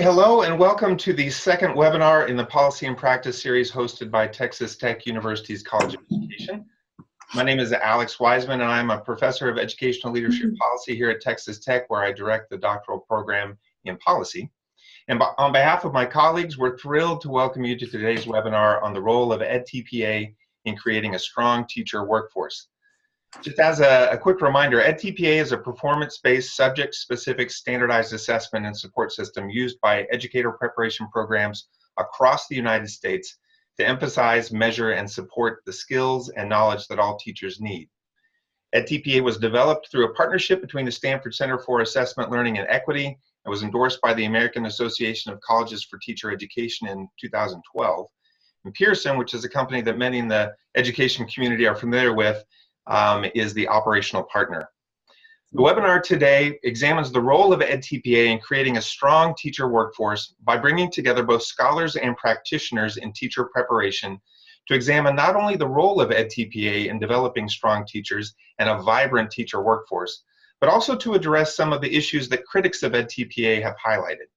Hello and welcome to the second webinar in the Policy and Practice series hosted by Texas Tech University's College of Education. My name is Alex Wiseman and I'm a professor of educational leadership policy here at Texas Tech, where I direct the doctoral program in policy. And on behalf of my colleagues, we're thrilled to welcome you to today's webinar on the role of edTPA in creating a strong teacher workforce. Just as a quick reminder, edTPA is a performance-based, subject-specific standardized assessment and support system used by educator preparation programs across the United States to emphasize, measure, and support the skills and knowledge that all teachers need. edTPA was developed through a partnership between the Stanford Center for Assessment, Learning, and Equity and was endorsed by the American Association of Colleges for Teacher Education in 2012. And Pearson, which is a company that many in the education community are familiar with, is the operational partner. The webinar today examines the role of edTPA in creating a strong teacher workforce by bringing together both scholars and practitioners in teacher preparation to examine not only the role of edTPA in developing strong teachers and a vibrant teacher workforce, but also to address some of the issues that critics of edTPA have highlighted.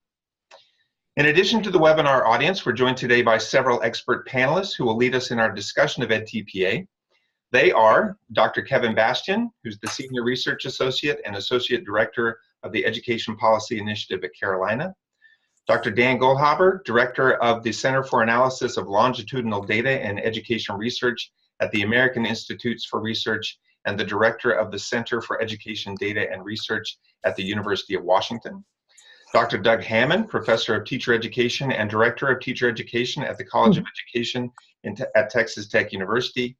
In addition to the webinar audience, we're joined today by several expert panelists who will lead us in our discussion of edTPA. They are Dr. Kevin Bastian, who's the Senior Research Associate and Associate Director of the Education Policy Initiative at Carolina. Dr. Dan Goldhaber, Director of the Center for Analysis of Longitudinal Data and Education Research at the American Institutes for Research and the Director of the Center for Education Data and Research at the University of Washington. Dr. Doug Hammond, Professor of Teacher Education and Director of Teacher Education at the College of Education at Texas Tech University.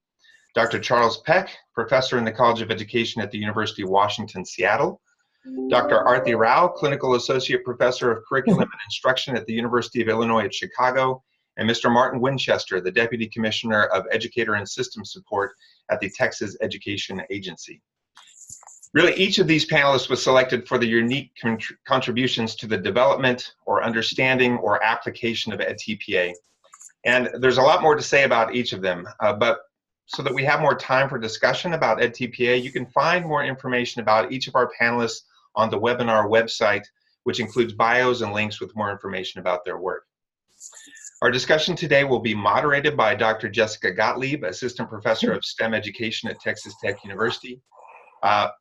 Dr. Charles Peck, Professor in the College of Education at the University of Washington, Seattle. Dr. Arthi Rao, Clinical Associate Professor of Curriculum and Instruction at the University of Illinois at Chicago. And Mr. Martin Winchester, the Deputy Commissioner of Educator and System Support at the Texas Education Agency. Really, each of these panelists was selected for the unique contributions to the development or understanding or application of edTPA. And there's a lot more to say about each of them, but so that we have more time for discussion about edTPA, you can find more information about each of our panelists on the webinar website, which includes bios and links with more information about their work. Our discussion today will be moderated by Dr. Jessica Gottlieb, Assistant Professor of STEM Education at Texas Tech University.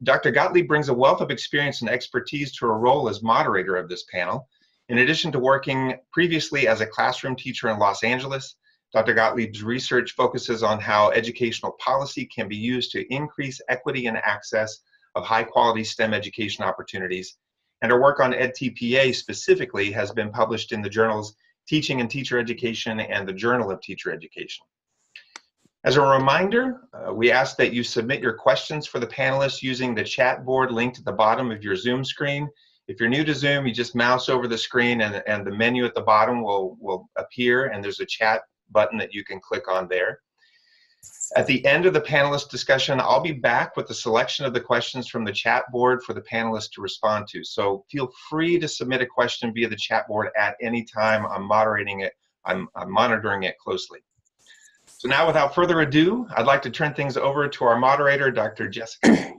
Dr. Gottlieb brings a wealth of experience and expertise to her role as moderator of this panel. In addition to working previously as a classroom teacher in Los Angeles, Dr. Gottlieb's research focuses on how educational policy can be used to increase equity and access of high-quality STEM education opportunities, and her work on edTPA specifically has been published in the journals Teaching and Teacher Education and the Journal of Teacher Education. As a reminder, we ask that you submit your questions for the panelists using the chat board linked at the bottom of your Zoom screen. If you're new to Zoom, you just mouse over the screen and the menu at the bottom will appear, and there's a chat button that you can click on there. At the end of the panelist discussion, I'll be back with the selection of the questions from the chat board for the panelists to respond to. So feel free to submit a question via the chat board at any time. I'm moderating it, I'm monitoring it closely. So now, without further ado, I'd like to turn things over to our moderator, Dr. Jessica.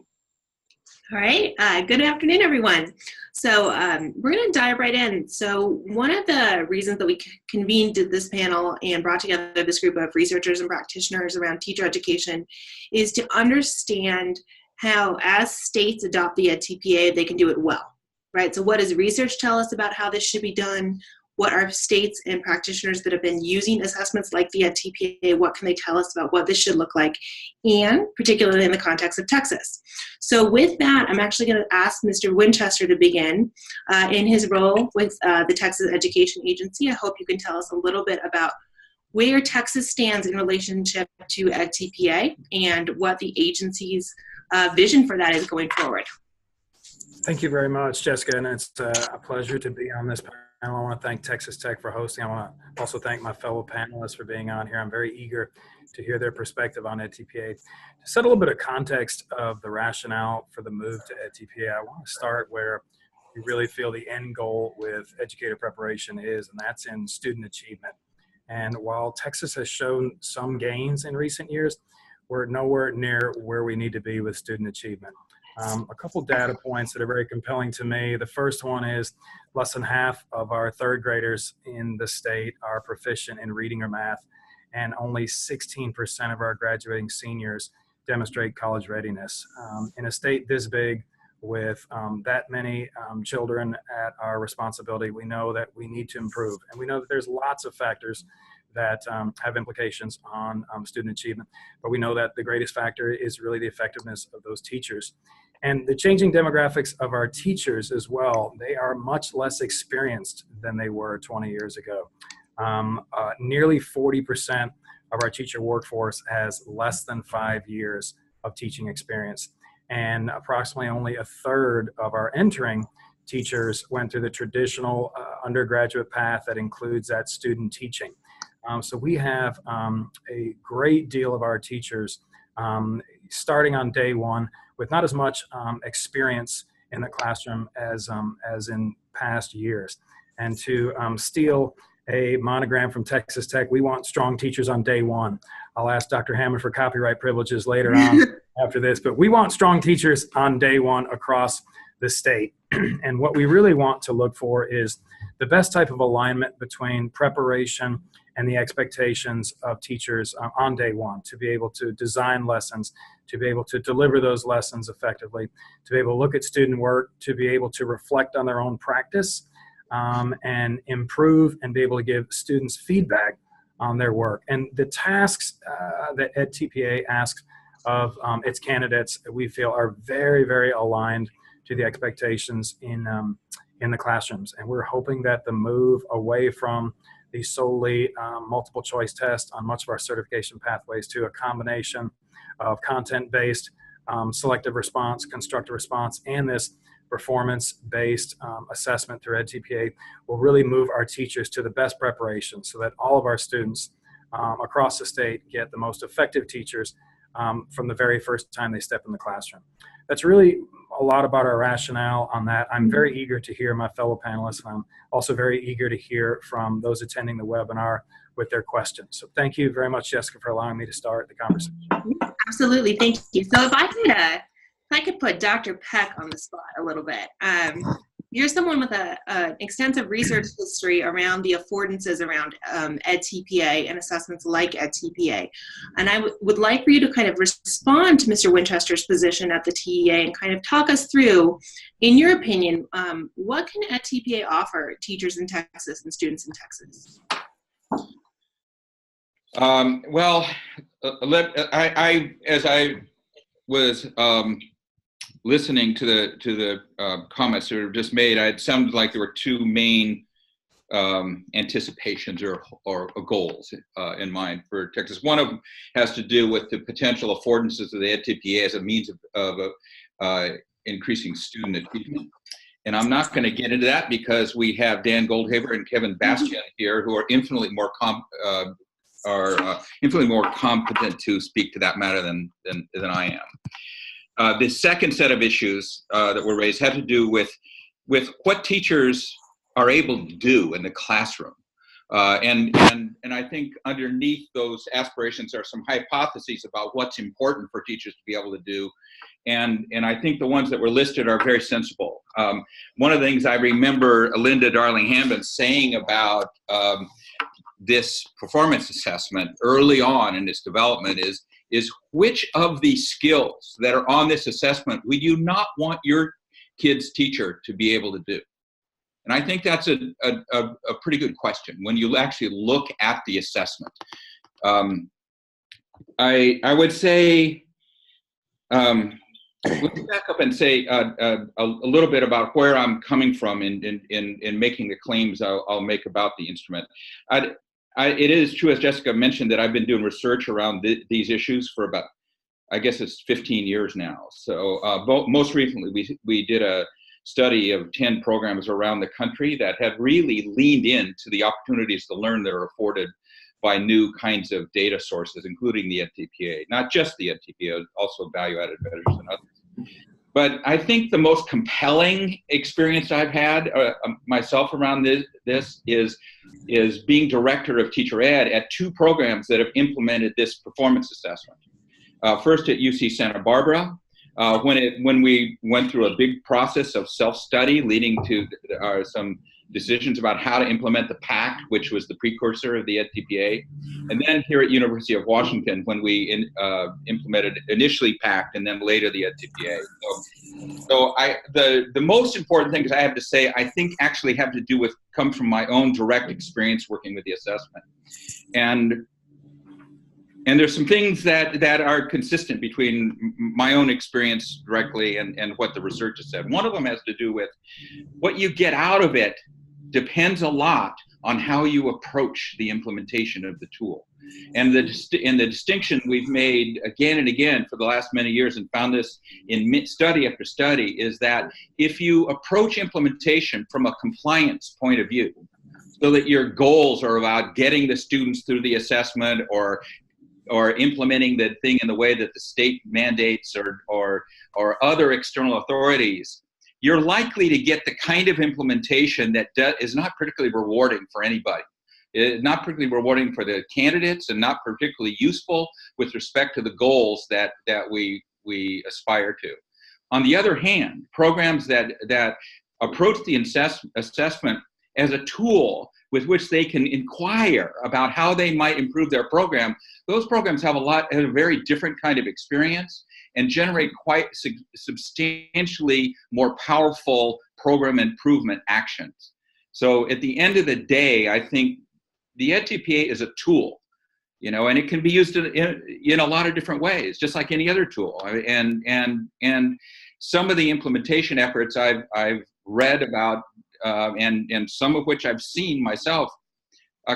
All right, good afternoon, everyone. So we're going to dive right in. So one of the reasons that we convened this panel and brought together this group of researchers and practitioners around teacher education is to understand how, as states adopt the edTPA, they can do it well, right? So what does research tell us about how this should be done? What are states and practitioners that have been using assessments like the edTPA, what can they tell us about what this should look like, and particularly in the context of Texas. So with that, I'm actually going to ask Mr. Winchester to begin in his role with the Texas Education Agency. I hope you can tell us a little bit about where Texas stands in relationship to edTPA and what the agency's vision for that is going forward. Thank you very much, Jessica, and it's a pleasure to be on this panel. I want to thank Texas Tech for hosting. I want to also thank my fellow panelists for being on here. I'm very eager to hear their perspective on edTPA. To set a little bit of context of the rationale for the move to edTPA, I want to start where we really feel the end goal with educator preparation is, and that's in student achievement. And while Texas has shown some gains in recent years, we're nowhere near where we need to be with student achievement. A couple data points that are very compelling to me. The first one is less than half of our third graders in the state are proficient in reading or math, and only 16% of our graduating seniors demonstrate college readiness. In a state this big, with that many children at our responsibility, we know that we need to improve. And we know that there's lots of factors that have implications on student achievement. But we know that the greatest factor is really the effectiveness of those teachers. And the changing demographics of our teachers as well, they are much less experienced than they were 20 years ago. Nearly 40% of our teacher workforce has less than 5 years of teaching experience. And approximately only a third of our entering teachers went through the traditional undergraduate path that includes that student teaching. So we have a great deal of our teachers starting on day one with not as much experience in the classroom as in past years. And to steal a monogram from Texas Tech, we want strong teachers on day one. I'll ask Dr. Hammond for copyright privileges later on after this, but we want strong teachers on day one across the state. And what we really want to look for is the best type of alignment between preparation and the expectations of teachers on day one, to be able to design lessons, to be able to deliver those lessons effectively, to be able to look at student work, to be able to reflect on their own practice, and improve and be able to give students feedback on their work. And the tasks that edTPA asks of its candidates, we feel are very, very aligned to the expectations in the classrooms. And we're hoping that the move away from the solely multiple choice test on much of our certification pathways to a combination of content-based, selective response, constructive response, and this performance-based assessment through edTPA will really move our teachers to the best preparation so that all of our students across the state get the most effective teachers from the very first time they step in the classroom. That's really a lot about our rationale on that. I'm very eager to hear my fellow panelists. I'm also very eager to hear from those attending the webinar with their questions. So thank you very much, Jessica, for allowing me to start the conversation. Absolutely, thank you. So if I could put Dr. Peck on the spot a little bit. You're someone with an extensive research history around the affordances around edTPA and assessments like edTPA. And I would like for you to kind of respond to Mr. Winchester's position at the TEA and kind of talk us through, in your opinion, what can edTPA offer teachers in Texas and students in Texas? Well, as I was listening to the comments that were just made, it sounded like there were two main anticipations or goals in mind for Texas. One of them has to do with the potential affordances of the edTPA as a means of increasing student achievement. And I'm not going to get into that because we have Dan Goldhaber and Kevin Bastian here, who are infinitely more competent to speak to that matter than I am. The second set of issues that were raised had to do with what teachers are able to do in the classroom. And I think underneath those aspirations are some hypotheses about what's important for teachers to be able to do. And I think the ones that were listed are very sensible. One of the things I remember Linda Darling-Hammond saying about this performance assessment early on in its development is which of the skills that are on this assessment would you not want your kid's teacher to be able to do? And I think that's a pretty good question when you actually look at the assessment. I would say, let me back up and say a little bit about where I'm coming from in making the claims I'll make about the instrument. It is true, as Jessica mentioned, that I've been doing research around these issues for about, I guess it's 15 years now. So most recently, we did a study of 10 programs around the country that have really leaned into the opportunities to learn that are afforded by new kinds of data sources, including the edTPA, not just the edTPA, also value-added measures and others. But I think the most compelling experience I've had myself around this is being director of teacher ed at two programs that have implemented this performance assessment. First at UC Santa Barbara, When we went through a big process of self-study leading to some decisions about how to implement the PACT, which was the precursor of the edTPA, and then here at University of Washington when we implemented initially PACT and then later the edTPA. So the most important things I have to say, I think actually have to do with, come from my own direct experience working with the assessment. And there's some things that are consistent between my own experience directly and what the research has said. One of them has to do with what you get out of it depends a lot on how you approach the implementation of the tool. And the distinction we've made again and again for the last many years, and found this in study after study, is that if you approach implementation from a compliance point of view, so that your goals are about getting the students through the assessment or implementing the thing in the way that the state mandates or other external authorities, you're likely to get the kind of implementation that is not particularly rewarding for anybody. It's not particularly rewarding for the candidates and not particularly useful with respect to the goals that we aspire to. On the other hand, programs that approach the assessment as a tool with which they can inquire about how they might improve their program, those programs have a very different kind of experience and generate quite substantially more powerful program improvement actions. So at the end of the day, I think the edTPA is a tool, and it can be used in a lot of different ways, just like any other tool. And some of the implementation efforts I've read about, and some of which I've seen myself,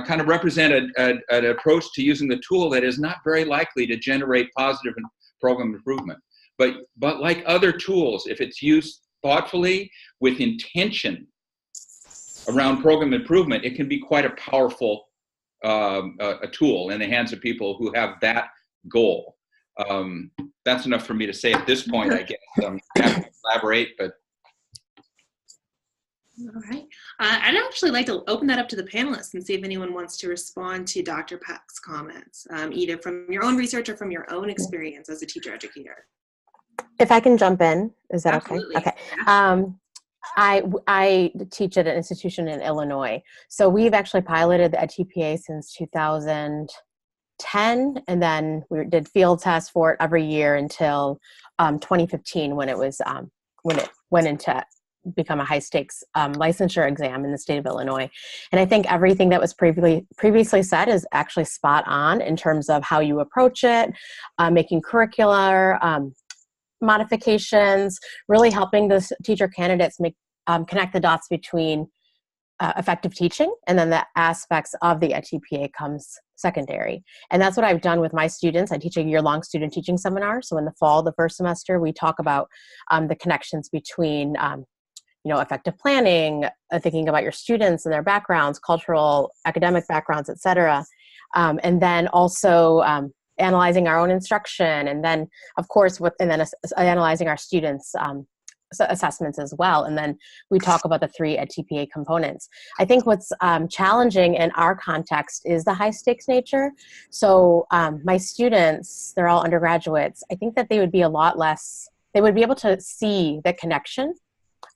kind of represent an approach to using the tool that is not very likely to generate positive program improvement. But like other tools, if it's used thoughtfully with intention around program improvement, it can be quite a powerful a tool in the hands of people who have that goal. That's enough for me to say at this point. I guess I'm happy to elaborate, but. All right. I'd actually like to open that up to the panelists and see if anyone wants to respond to Dr. Peck's comments, either from your own research or from your own experience as a teacher educator. If I can jump in, is that Absolutely. okay? Okay. I teach at an institution in Illinois. So we've actually piloted the edTPA since 2010, and then we did field tests for it every year until 2015 when it went into become a high stakes licensure exam in the state of Illinois. And I think everything that was previously said is actually spot on in terms of how you approach it, making curricular modifications, really helping the teacher candidates connect the dots between effective teaching, and then the aspects of the edTPA comes secondary. And that's what I've done with my students. I teach a year-long student teaching seminar. So in the fall, the first semester, we talk about the connections between effective planning, thinking about your students and their backgrounds, cultural, academic backgrounds, et cetera. And then also analyzing our own instruction, and then of course analyzing our students' assessments as well. And then we talk about the 3 edTPA components. I think what's challenging in our context is the high stakes nature. So my students, they're all undergraduates. I think that they would be they would be able to see the connection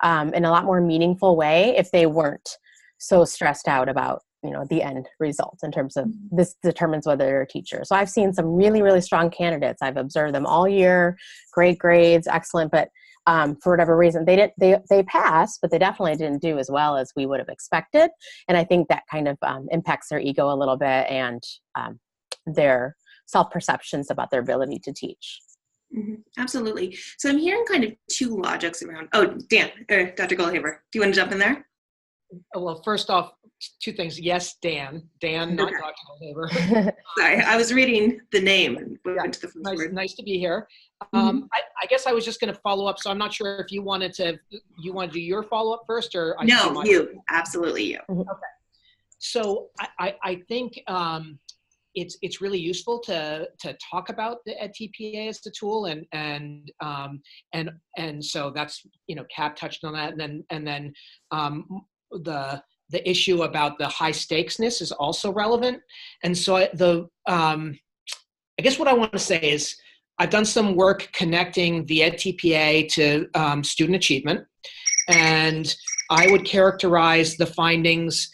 in a lot more meaningful way if they weren't so stressed out about the end result in terms of this determines whether they're a teacher. So I've seen some really, really strong candidates. I've observed them all year, great grades, excellent, but for whatever reason, they passed, but they definitely didn't do as well as we would have expected. And I think that kind of impacts their ego a little bit and their self-perceptions about their ability to teach. Mm-hmm. Absolutely. So I'm hearing kind of 2 logics around. Oh, Dan, Dr. Goldhaber, do you want to jump in there? Well, first off, 2 things. Yes, Dan, not Dr. Goldhaber. Sorry, I was reading the name and went to the first word. Nice to be here. Mm-hmm. I guess I was just going to follow up. So I'm not sure if you want to do your follow up first, or no, you, absolutely you. Okay. So I think it's really useful to talk about the edTPA as a tool, and so that's Cap touched on that, and then the issue about the high stakesness is also relevant. And so I guess what I want to say is I've done some work connecting the edTPA to student achievement, and I would characterize the findings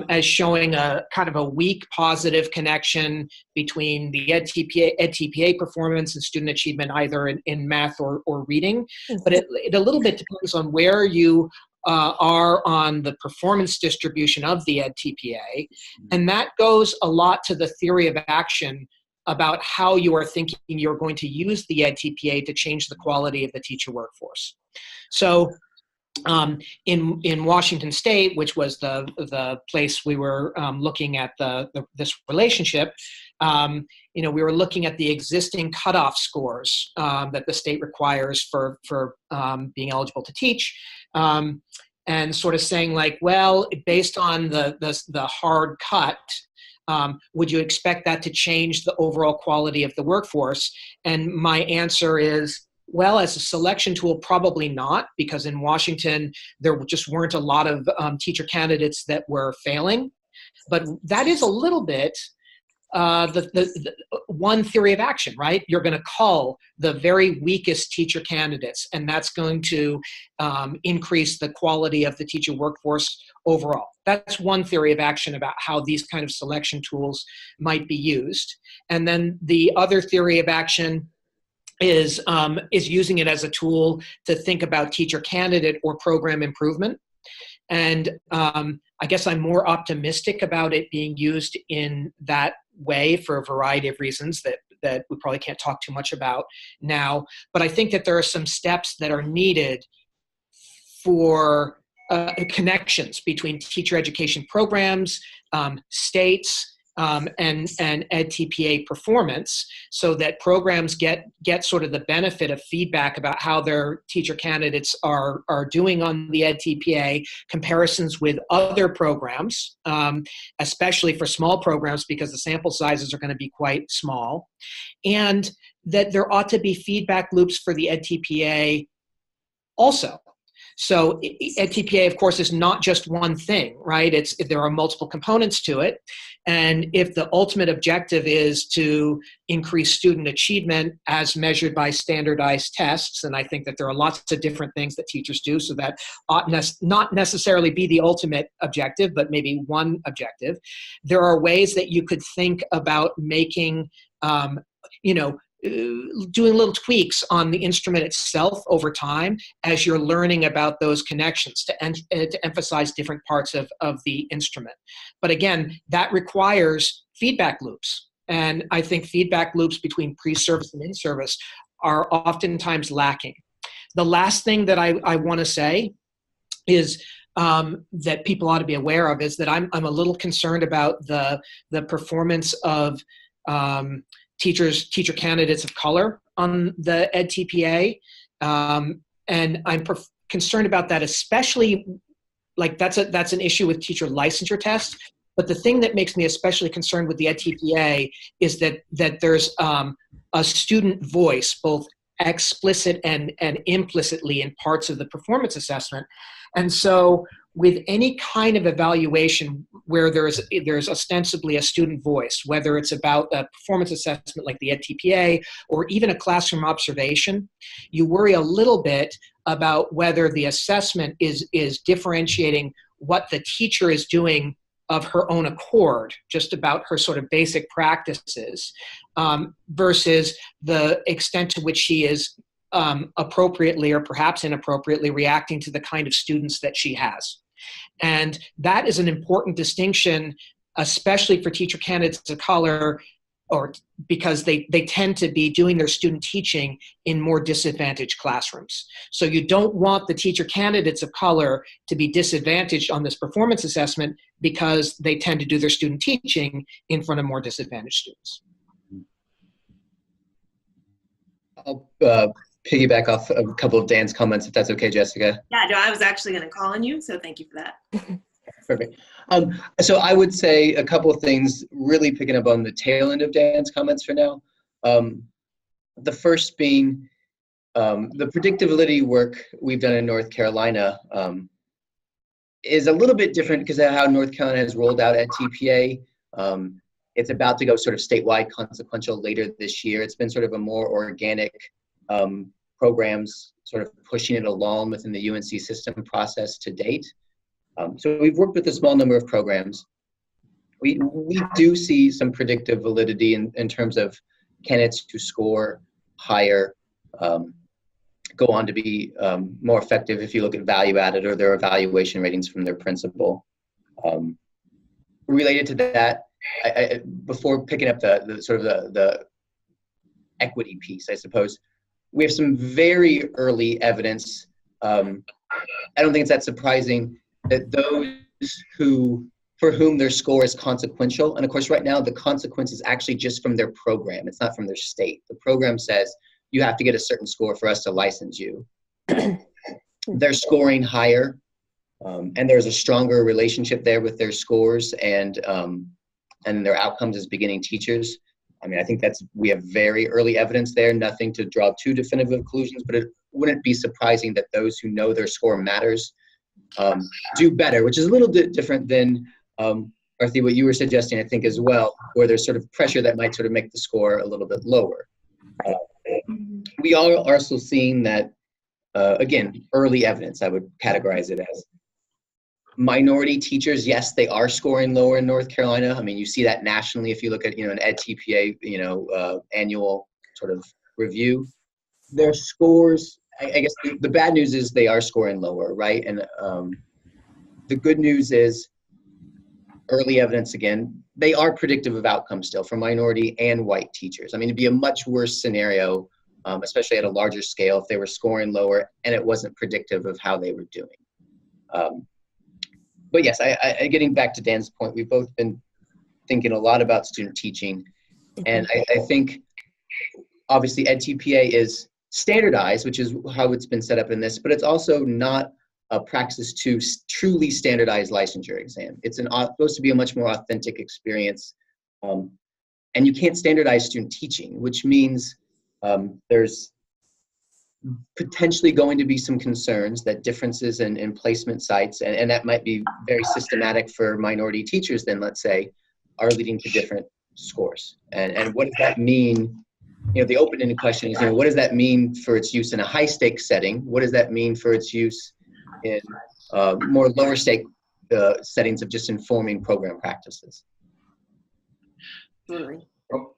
as showing a kind of a weak positive connection between the edTPA performance and student achievement, either in math or reading. But it a little bit depends on where you are on the performance distribution of the edTPA. And that goes a lot to the theory of action about how you are thinking you're going to use the edTPA to change the quality of the teacher workforce. So in Washington State, which was the place we were looking at this relationship, we were looking at the existing cutoff scores that the state requires for being eligible to teach, and sort of saying like, well, based on the hard cut, would you expect that to change the overall quality of the workforce? And my answer is, well, as a selection tool, probably not, because in Washington, there just weren't a lot of teacher candidates that were failing. But that is a little bit the one theory of action, right? You're going to cull the very weakest teacher candidates, and that's going to increase the quality of the teacher workforce overall. That's one theory of action about how these kind of selection tools might be used. And then the other theory of action is using it as a tool to think about teacher candidate or program improvement. And I guess I'm more optimistic about it being used in that way for a variety of reasons that we probably can't talk too much about now. But I think that there are some steps that are needed for connections between teacher education programs, states, and edTPA performance, so that programs get sort of the benefit of feedback about how their teacher candidates are doing on the edTPA, comparisons with other programs, especially for small programs because the sample sizes are going to be quite small, and that there ought to be feedback loops for the edTPA also. So edTPA, of course, is not just one thing, right? There are multiple components to it. And if the ultimate objective is to increase student achievement as measured by standardized tests, and I think that there are lots of different things that teachers do, so that ought not necessarily be the ultimate objective, but maybe one objective. There are ways that you could think about making, doing little tweaks on the instrument itself over time as you're learning about those connections to emphasize different parts of the instrument. But again, that requires feedback loops. And I think feedback loops between pre-service and in-service are oftentimes lacking. The last thing that I want to say is that people ought to be aware of is that I'm a little concerned about the performance of teacher candidates of color on the edTPA, and I'm concerned about that, especially like that's an issue with teacher licensure tests. But the thing that makes me especially concerned with the edTPA is that there's a student voice, both explicit and implicitly in parts of the performance assessment, and so with any kind of evaluation where there's ostensibly a student voice, whether it's about a performance assessment like the edTPA or even a classroom observation, you worry a little bit about whether the assessment is differentiating what the teacher is doing of her own accord, just about her sort of basic practices, versus the extent to which she is appropriately or perhaps inappropriately reacting to the kind of students that she has. And that is an important distinction, especially for teacher candidates of color, or because they tend to be doing their student teaching in more disadvantaged classrooms. So you don't want the teacher candidates of color to be disadvantaged on this performance assessment because they tend to do their student teaching in front of more disadvantaged students. I'll piggyback off a couple of Dan's comments, if that's okay, Jessica. Yeah, no, I was actually going to call on you, so thank you for that. Perfect. So I would say a couple of things, really picking up on the tail end of Dan's comments for now. The first being the predictability work we've done in North Carolina is a little bit different because of how North Carolina has rolled out edTPA. It's about to go sort of statewide consequential later this year. It's been sort of a more organic programs sort of pushing it along within the UNC system process to date. So we've worked with a small number of programs. We do see some predictive validity in terms of candidates who score higher go on to be more effective if you look at value added or their evaluation ratings from their principal. Related to that, before picking up the equity piece, I suppose, we have some very early evidence. I don't think it's that surprising that those for whom their score is consequential, and of course right now the consequence is actually just from their program, it's not from their state. The program says you have to get a certain score for us to license you. They're scoring higher, and there's a stronger relationship there with their scores and their outcomes as beginning teachers. I mean, I think we have very early evidence there, nothing to draw too definitive conclusions, but it wouldn't be surprising that those who know their score matters do better, which is a little bit different than, Arthi, what you were suggesting, I think, as well, where there's sort of pressure that might sort of make the score a little bit lower. We are also seeing that, again, early evidence, I would categorize it as. Minority teachers, yes, they are scoring lower in North Carolina. I mean, you see that nationally if you look at, an edTPA, annual sort of review. Their scores, I guess the bad news is they are scoring lower, right? And the good news is early evidence, again, they are predictive of outcomes still for minority and white teachers. I mean, it'd be a much worse scenario, especially at a larger scale, if they were scoring lower and it wasn't predictive of how they were doing. But yes, I getting back to Dan's point, we've both been thinking a lot about student teaching. And I think, obviously, edTPA is standardized, which is how it's been set up in this, but it's also not a praxis to truly standardized licensure exam. It's supposed to be a much more authentic experience. And you can't standardize student teaching, which means there's potentially going to be some concerns that differences in placement sites, and that might be very systematic for minority teachers then, let's say, are leading to different scores. And what does that mean? The open-ended question is, what does that mean for its use in a high-stakes setting? What does that mean for its use in more lower-stake settings of just informing program practices? Totally.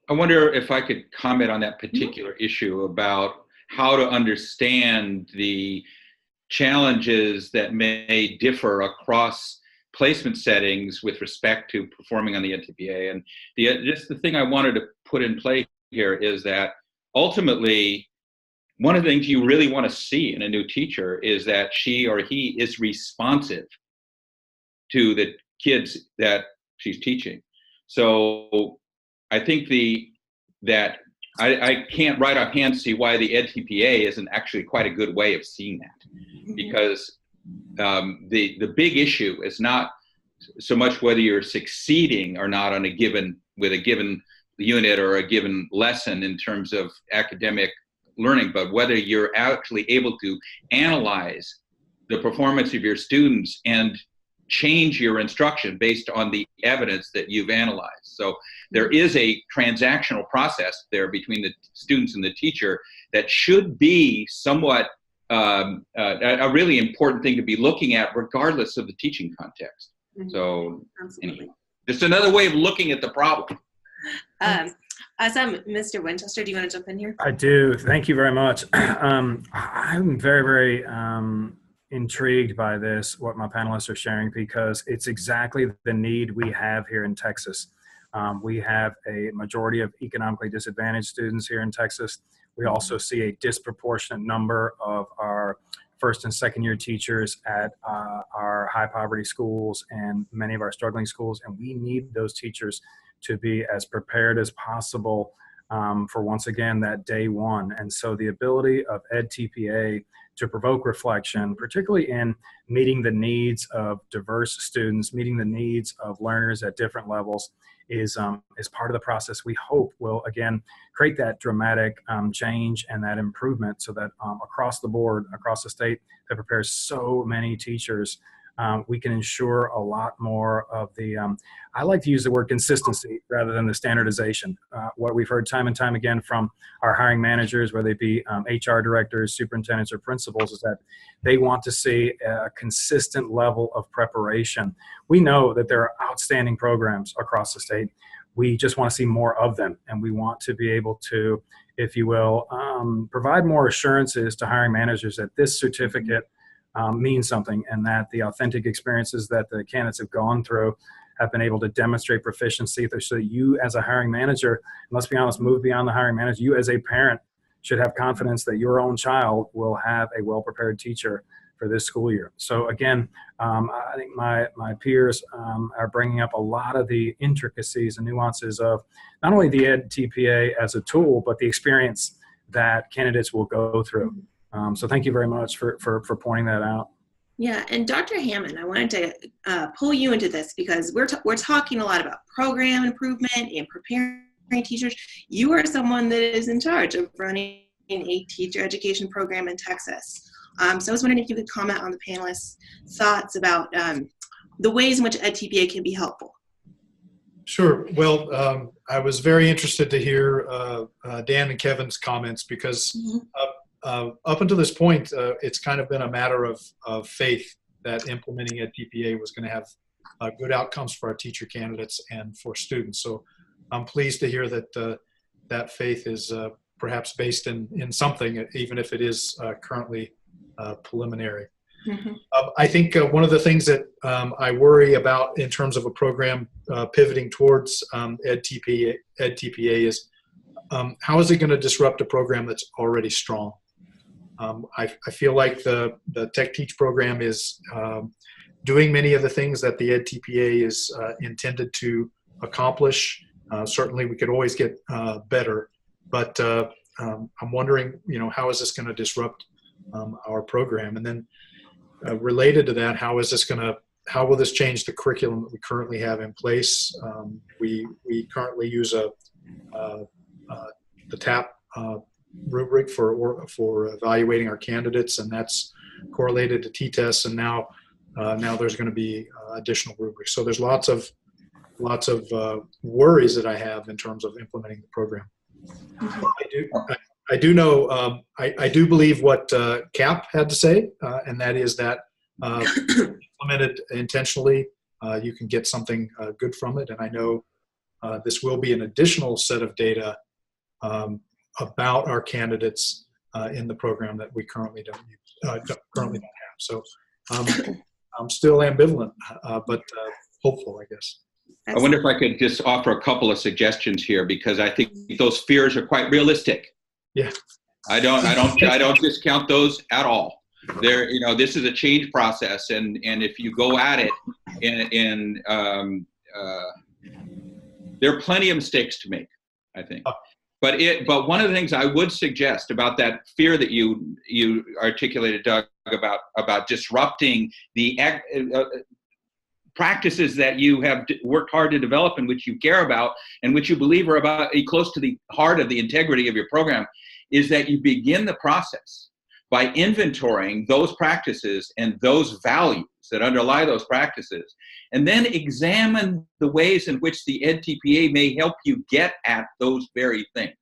I wonder if I could comment on that particular issue about how to understand the challenges that may differ across placement settings with respect to performing on the edTPA. And just the thing I wanted to put in play here is that ultimately, one of the things you really want to see in a new teacher is that she or he is responsive to the kids that she's teaching. So I think that I can't right offhand see why the edTPA isn't actually quite a good way of seeing that, because the big issue is not so much whether you're succeeding or not on with a given unit or a given lesson in terms of academic learning, but whether you're actually able to analyze the performance of your students and change your instruction based on the evidence that you've analyzed. So there is a transactional process there between the students and the teacher that should be somewhat a really important thing to be looking at regardless of the teaching context. So anyway, just another way of looking at the problem. Mr. Winchester, do you want to jump in here? I do. Thank you very much. I'm very, very intrigued by this, what my panelists are sharing, because it's exactly the need we have here in Texas. We have a majority of economically disadvantaged students here in Texas. We also see a disproportionate number of our first and second year teachers at our high poverty schools and many of our struggling schools, and we need those teachers to be as prepared as possible for, once again, that day one. And so the ability of edTPA to provoke reflection, particularly in meeting the needs of diverse students, meeting the needs of learners at different levels, is part of the process we hope will, again, create that dramatic change and that improvement so that across the board, across the state, that prepares so many teachers we can ensure a lot more of the, I like to use the word consistency rather than the standardization. What we've heard time and time again from our hiring managers, whether they be HR directors, superintendents, or principals, is that they want to see a consistent level of preparation. We know that there are outstanding programs across the state. We just want to see more of them, and we want to be able to, if you will, provide more assurances to hiring managers that this certificate means something, and that the authentic experiences that the candidates have gone through have been able to demonstrate proficiency, so that you as a hiring manager, and let's be honest, move beyond the hiring manager, you as a parent should have confidence that your own child will have a well-prepared teacher for this school year. So again, I think my peers are bringing up a lot of the intricacies and nuances of not only the edTPA as a tool, but the experience that candidates will go through. So thank you very much for pointing that out. Yeah, and Dr. Hammond, I wanted to pull you into this because we're talking a lot about program improvement and preparing teachers. You are someone that is in charge of running a teacher education program in Texas. So I was wondering if you could comment on the panelists' thoughts about the ways in which edTPA can be helpful. Sure. Well, I was very interested to hear Dan and Kevin's comments because up until this point, it's kind of been a matter of faith that implementing edTPA was going to have good outcomes for our teacher candidates and for students. So I'm pleased to hear that that faith is perhaps based in something, even if it is currently preliminary. I think one of the things that I worry about in terms of a program pivoting towards edTPA is how is it going to disrupt a program that's already strong? I feel like the Tech Teach program is doing many of the things that the edTPA is intended to accomplish. Certainly we could always get better, but I'm wondering, how is this going to disrupt our program? And then related to that, how will this change the curriculum that we currently have in place? We currently use the TAP rubric for evaluating our candidates, and that's correlated to T-tests, and now there's going to be additional rubrics. So there's lots of worries that I have in terms of implementing the program. I do know, I do believe what CAP had to say, and that is that implemented intentionally, you can get something good from it. And I know this will be an additional set of data about our candidates in the program that we currently don't have. So I'm still ambivalent, but hopeful, I guess. I wonder if I could just offer a couple of suggestions here, because I think those fears are quite realistic. Yeah. I don't discount those at all. This is a change process, and if you go at it there are plenty of mistakes to make, I think. But one of the things I would suggest about that fear that you articulated, Doug, about disrupting the practices that you have worked hard to develop and which you care about and which you believe are close to the heart of the integrity of your program, is that you begin the process by inventorying those practices and those values that underlie those practices, and then examine the ways in which the edTPA may help you get at those very things.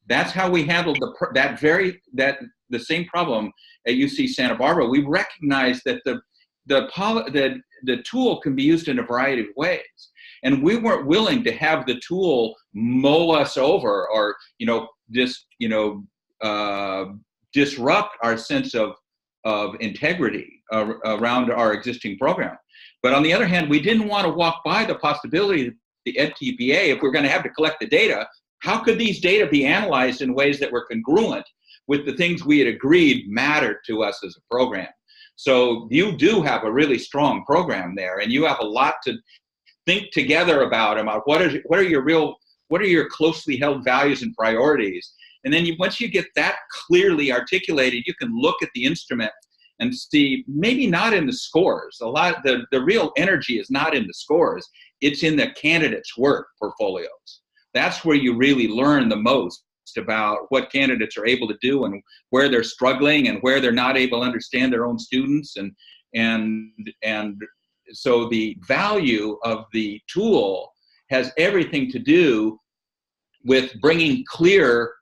That's how we handled the same problem at UC Santa Barbara. We recognized that the tool can be used in a variety of ways, and we weren't willing to have the tool mull us over or disrupt our sense of integrity around our existing program. But on the other hand, we didn't want to walk by the possibility that the edTPA, if we're going to have to collect the data, how could these data be analyzed in ways that were congruent with the things we had agreed mattered to us as a program? So you do have a really strong program there, and you have a lot to think together about what are your closely held values and priorities. And then once you get that clearly articulated, you can look at the instrument and see, maybe not in the scores. The real energy is not in the scores. It's in the candidates' work portfolios. That's where you really learn the most about what candidates are able to do and where they're struggling and where they're not able to understand their own students. And And so the value of the tool has everything to do with bringing clear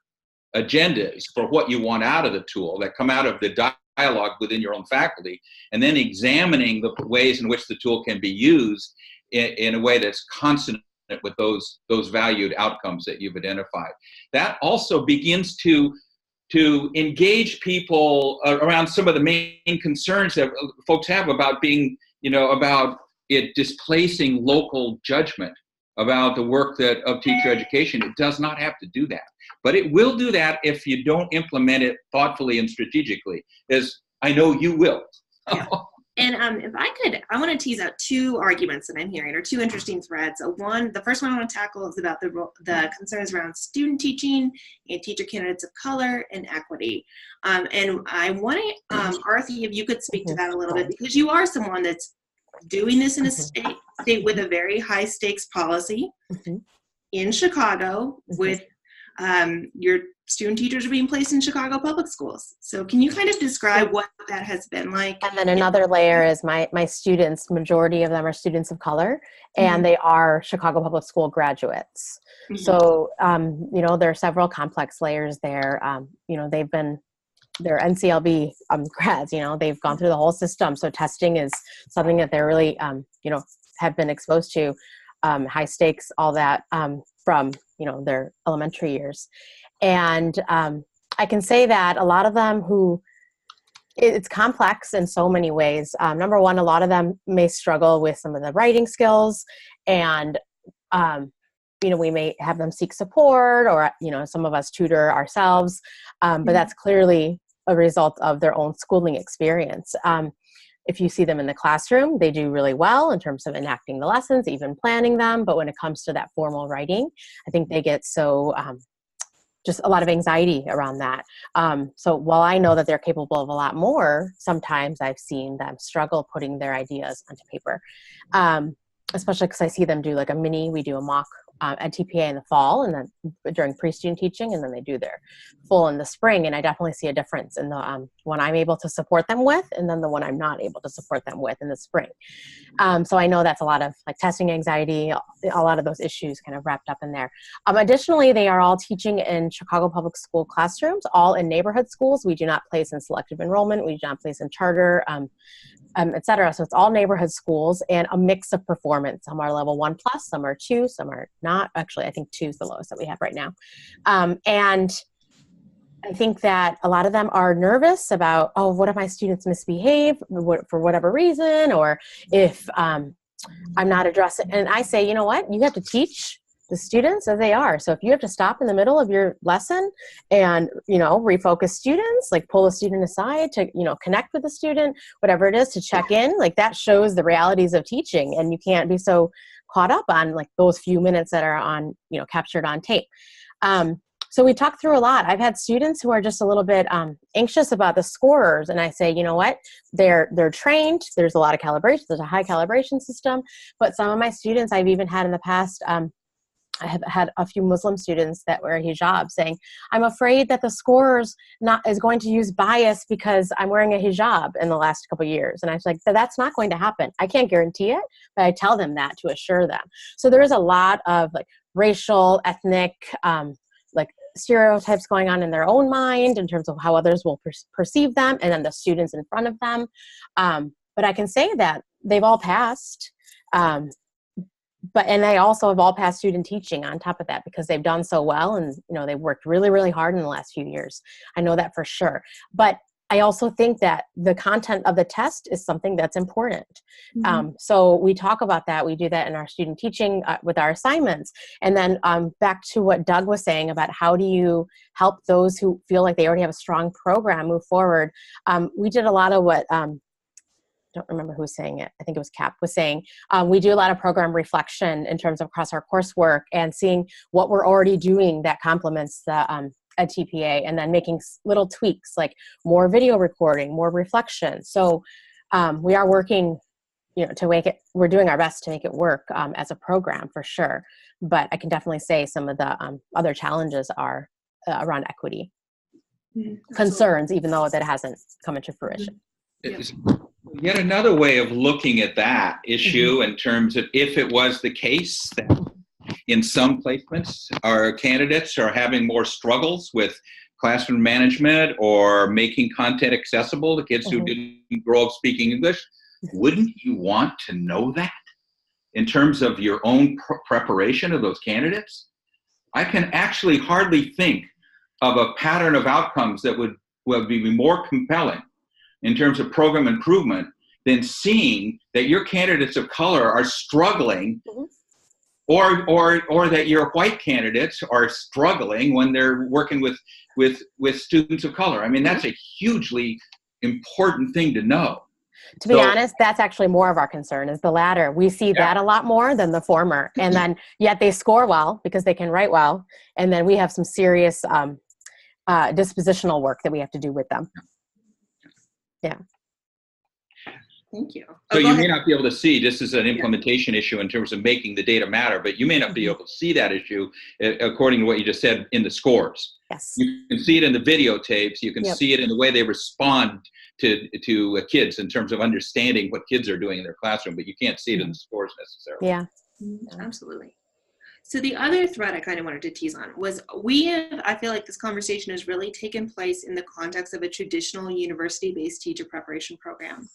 agendas for what you want out of the tool that come out of the dialogue within your own faculty, and then examining the ways in which the tool can be used in a way that's consonant with those valued outcomes that you've identified. That also begins to engage people around some of the main concerns that folks have about being, about it displacing local judgment about the work of teacher education. It does not have to do that, but it will do that if you don't implement it thoughtfully and strategically, as I know you will. Yeah. And if I could, I want to tease out two arguments that I'm hearing, or two interesting threads. The first one I want to tackle is about the concerns around student teaching and teacher candidates of color and equity. And I want to, Arthi, if you could speak to that a little bit, because you are someone that's doing this in a state with a very high stakes policy in Chicago with your student teachers are being placed in Chicago public schools. So can you kind of describe what that has been like? And then another layer is my students, majority of them are students of color, and they are Chicago public school graduates. So, there are several complex layers there. They're NCLB grads, they've gone through the whole system. So testing is something that they're really, have been exposed to, high stakes, all that from, their elementary years. And I can say that a lot of them it's complex in so many ways. Number one, a lot of them may struggle with some of the writing skills, and, we may have them seek support, or, some of us tutor ourselves, but that's clearly a result of their own schooling experience. If you see them in the classroom, they do really well in terms of enacting the lessons, even planning them. But when it comes to that formal writing, I think they get so just a lot of anxiety around that. So while I know that they're capable of a lot more, sometimes I've seen them struggle putting their ideas onto paper, especially because I see them do we do a mock edTPA in the fall, and then during pre-student teaching, and then they do their full in the spring. And I definitely see a difference in the one I'm able to support them with, and then the one I'm not able to support them with in the spring. So I know that's a lot of testing anxiety, a lot of those issues kind of wrapped up in there. Additionally, they are all teaching in Chicago public school classrooms, all in neighborhood schools. We do not place in selective enrollment. We do not place in charter, et cetera. So it's all neighborhood schools, and a mix of performance. Some are level 1+, some are 2, some are not. Actually, I think 2 is the lowest that we have right now. And I think that a lot of them are nervous about, what if my students misbehave for whatever reason, or if I'm not addressing. And I say, you know what? You have to teach the students as they are. So if you have to stop in the middle of your lesson and, refocus students, pull a student aside to, connect with the student, whatever it is, to check in, that shows the realities of teaching. And you can't be so caught up on those few minutes that are on, captured on tape. So we talk through a lot. I've had students who are just a little bit anxious about the scorers, and I say, you know what? They're trained. There's a lot of calibration. There's a high calibration system. But some of my students I've even had in the past, I have had a few Muslim students that wear hijab saying, I'm afraid that the scorers is going to use bias because I'm wearing a hijab in the last couple of years. And I was like, that's not going to happen. I can't guarantee it, but I tell them that to assure them. So there is a lot of racial, ethnic, stereotypes going on in their own mind in terms of how others will perceive them, and then the students in front of them. But I can say that they've all passed. And they also have all passed student teaching on top of that, because they've done so well, and they've worked really, really hard in the last few years. I know that for sure. But I also think that the content of the test is something that's important. So we talk about that. We do that in our student teaching with our assignments. And then back to what Doug was saying about how do you help those who feel like they already have a strong program move forward. We did a lot of what don't remember who was saying it. I think it was Cap was saying, we do a lot of program reflection in terms of across our coursework and seeing what we're already doing that complements the edTPA, and then making little tweaks like more video recording, more reflection. So we are working, to make it, we're doing our best to make it work as a program for sure. But I can definitely say some of the other challenges are around equity concerns, even though that hasn't come into fruition. Yet another way of looking at that issue in terms of if it was the case that in some placements our candidates are having more struggles with classroom management or making content accessible to kids who didn't grow up speaking English, wouldn't you want to know that in terms of your own preparation of those candidates? I can actually hardly think of a pattern of outcomes that would be more compelling in terms of program improvement than seeing that your candidates of color are struggling or that your white candidates are struggling when they're working with students of color. I mean, that's a hugely important thing to know. To be honest, that's actually more of our concern is the latter. We see that a lot more than the former. And then yet they score well because they can write well. And then we have some serious dispositional work that we have to do with them. Yeah. Thank you. So you may not be able to see, this is an implementation issue in terms of making the data matter, but you may not be able to see that issue according to what you just said in the scores. Yes. You can see it in the videotapes. You can see it in the way they respond to kids in terms of understanding what kids are doing in their classroom, but you can't see it in the scores necessarily. Yeah. Absolutely. So the other thread I kind of wanted to tease on was I feel like this conversation has really taken place in the context of a traditional university-based teacher preparation program.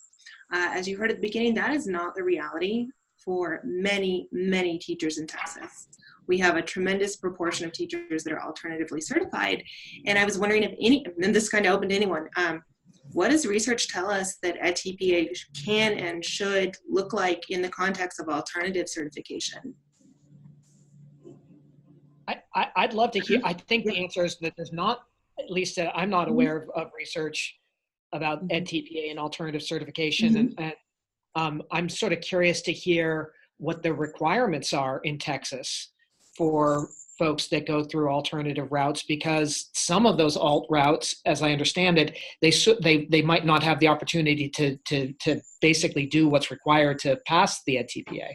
As you heard at the beginning, that is not the reality for many, many teachers in Texas. We have a tremendous proportion of teachers that are alternatively certified. And I was wondering and this kind of open to anyone, what does research tell us that edTPA can and should look like in the context of alternative certification? I'd love to hear. I think the answer is that there's not, at least I'm not aware of research about edTPA and alternative certification. And I'm sort of curious to hear what the requirements are in Texas for folks that go through alternative routes, because some of those alt routes, as I understand it, they might not have the opportunity to basically do what's required to pass the edTPA.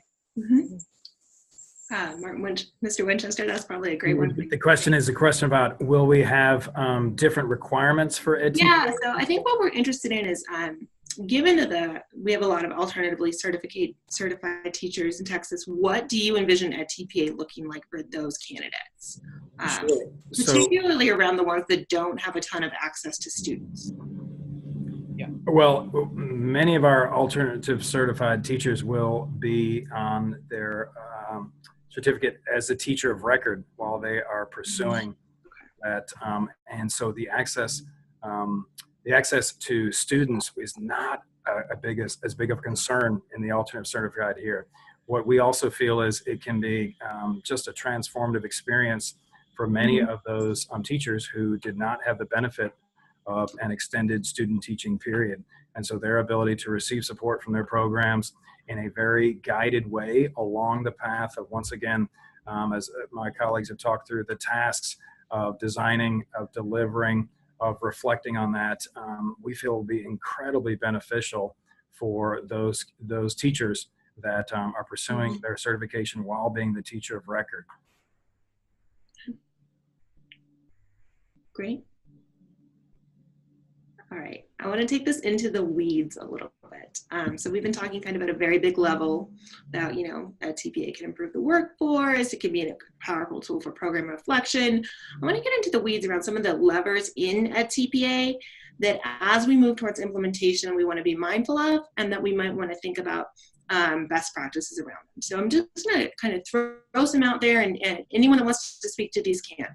Mr. Winchester, that's probably a great one. The question is a question about, will we have different requirements for edTPA? Yeah, so I think what we're interested in is, given that we have a lot of alternatively certified teachers in Texas, what do you envision edTPA looking like for those candidates? Particularly around the ones that don't have a ton of access to students. Yeah. Well, many of our alternative certified teachers will be on their certificate as a teacher of record while they are pursuing that, and so the access to students is not as big of a concern in the alternative certified here. What we also feel is it can be just a transformative experience for many of those teachers who did not have the benefit of an extended student teaching period. And so their ability to receive support from their programs in a very guided way along the path of, once again, as my colleagues have talked through, the tasks of designing, of delivering, of reflecting on that, we feel will be incredibly beneficial for those teachers that are pursuing their certification while being the teacher of record. Great. All right, I want to take this into the weeds a little bit. So we've been talking kind of at a very big level about, edTPA can improve the workforce. It can be a powerful tool for program reflection. I want to get into the weeds around some of the levers in edTPA that as we move towards implementation, we want to be mindful of, and that we might want to think about best practices around them. So I'm just going to kind of throw some out there, and anyone that wants to speak to these can.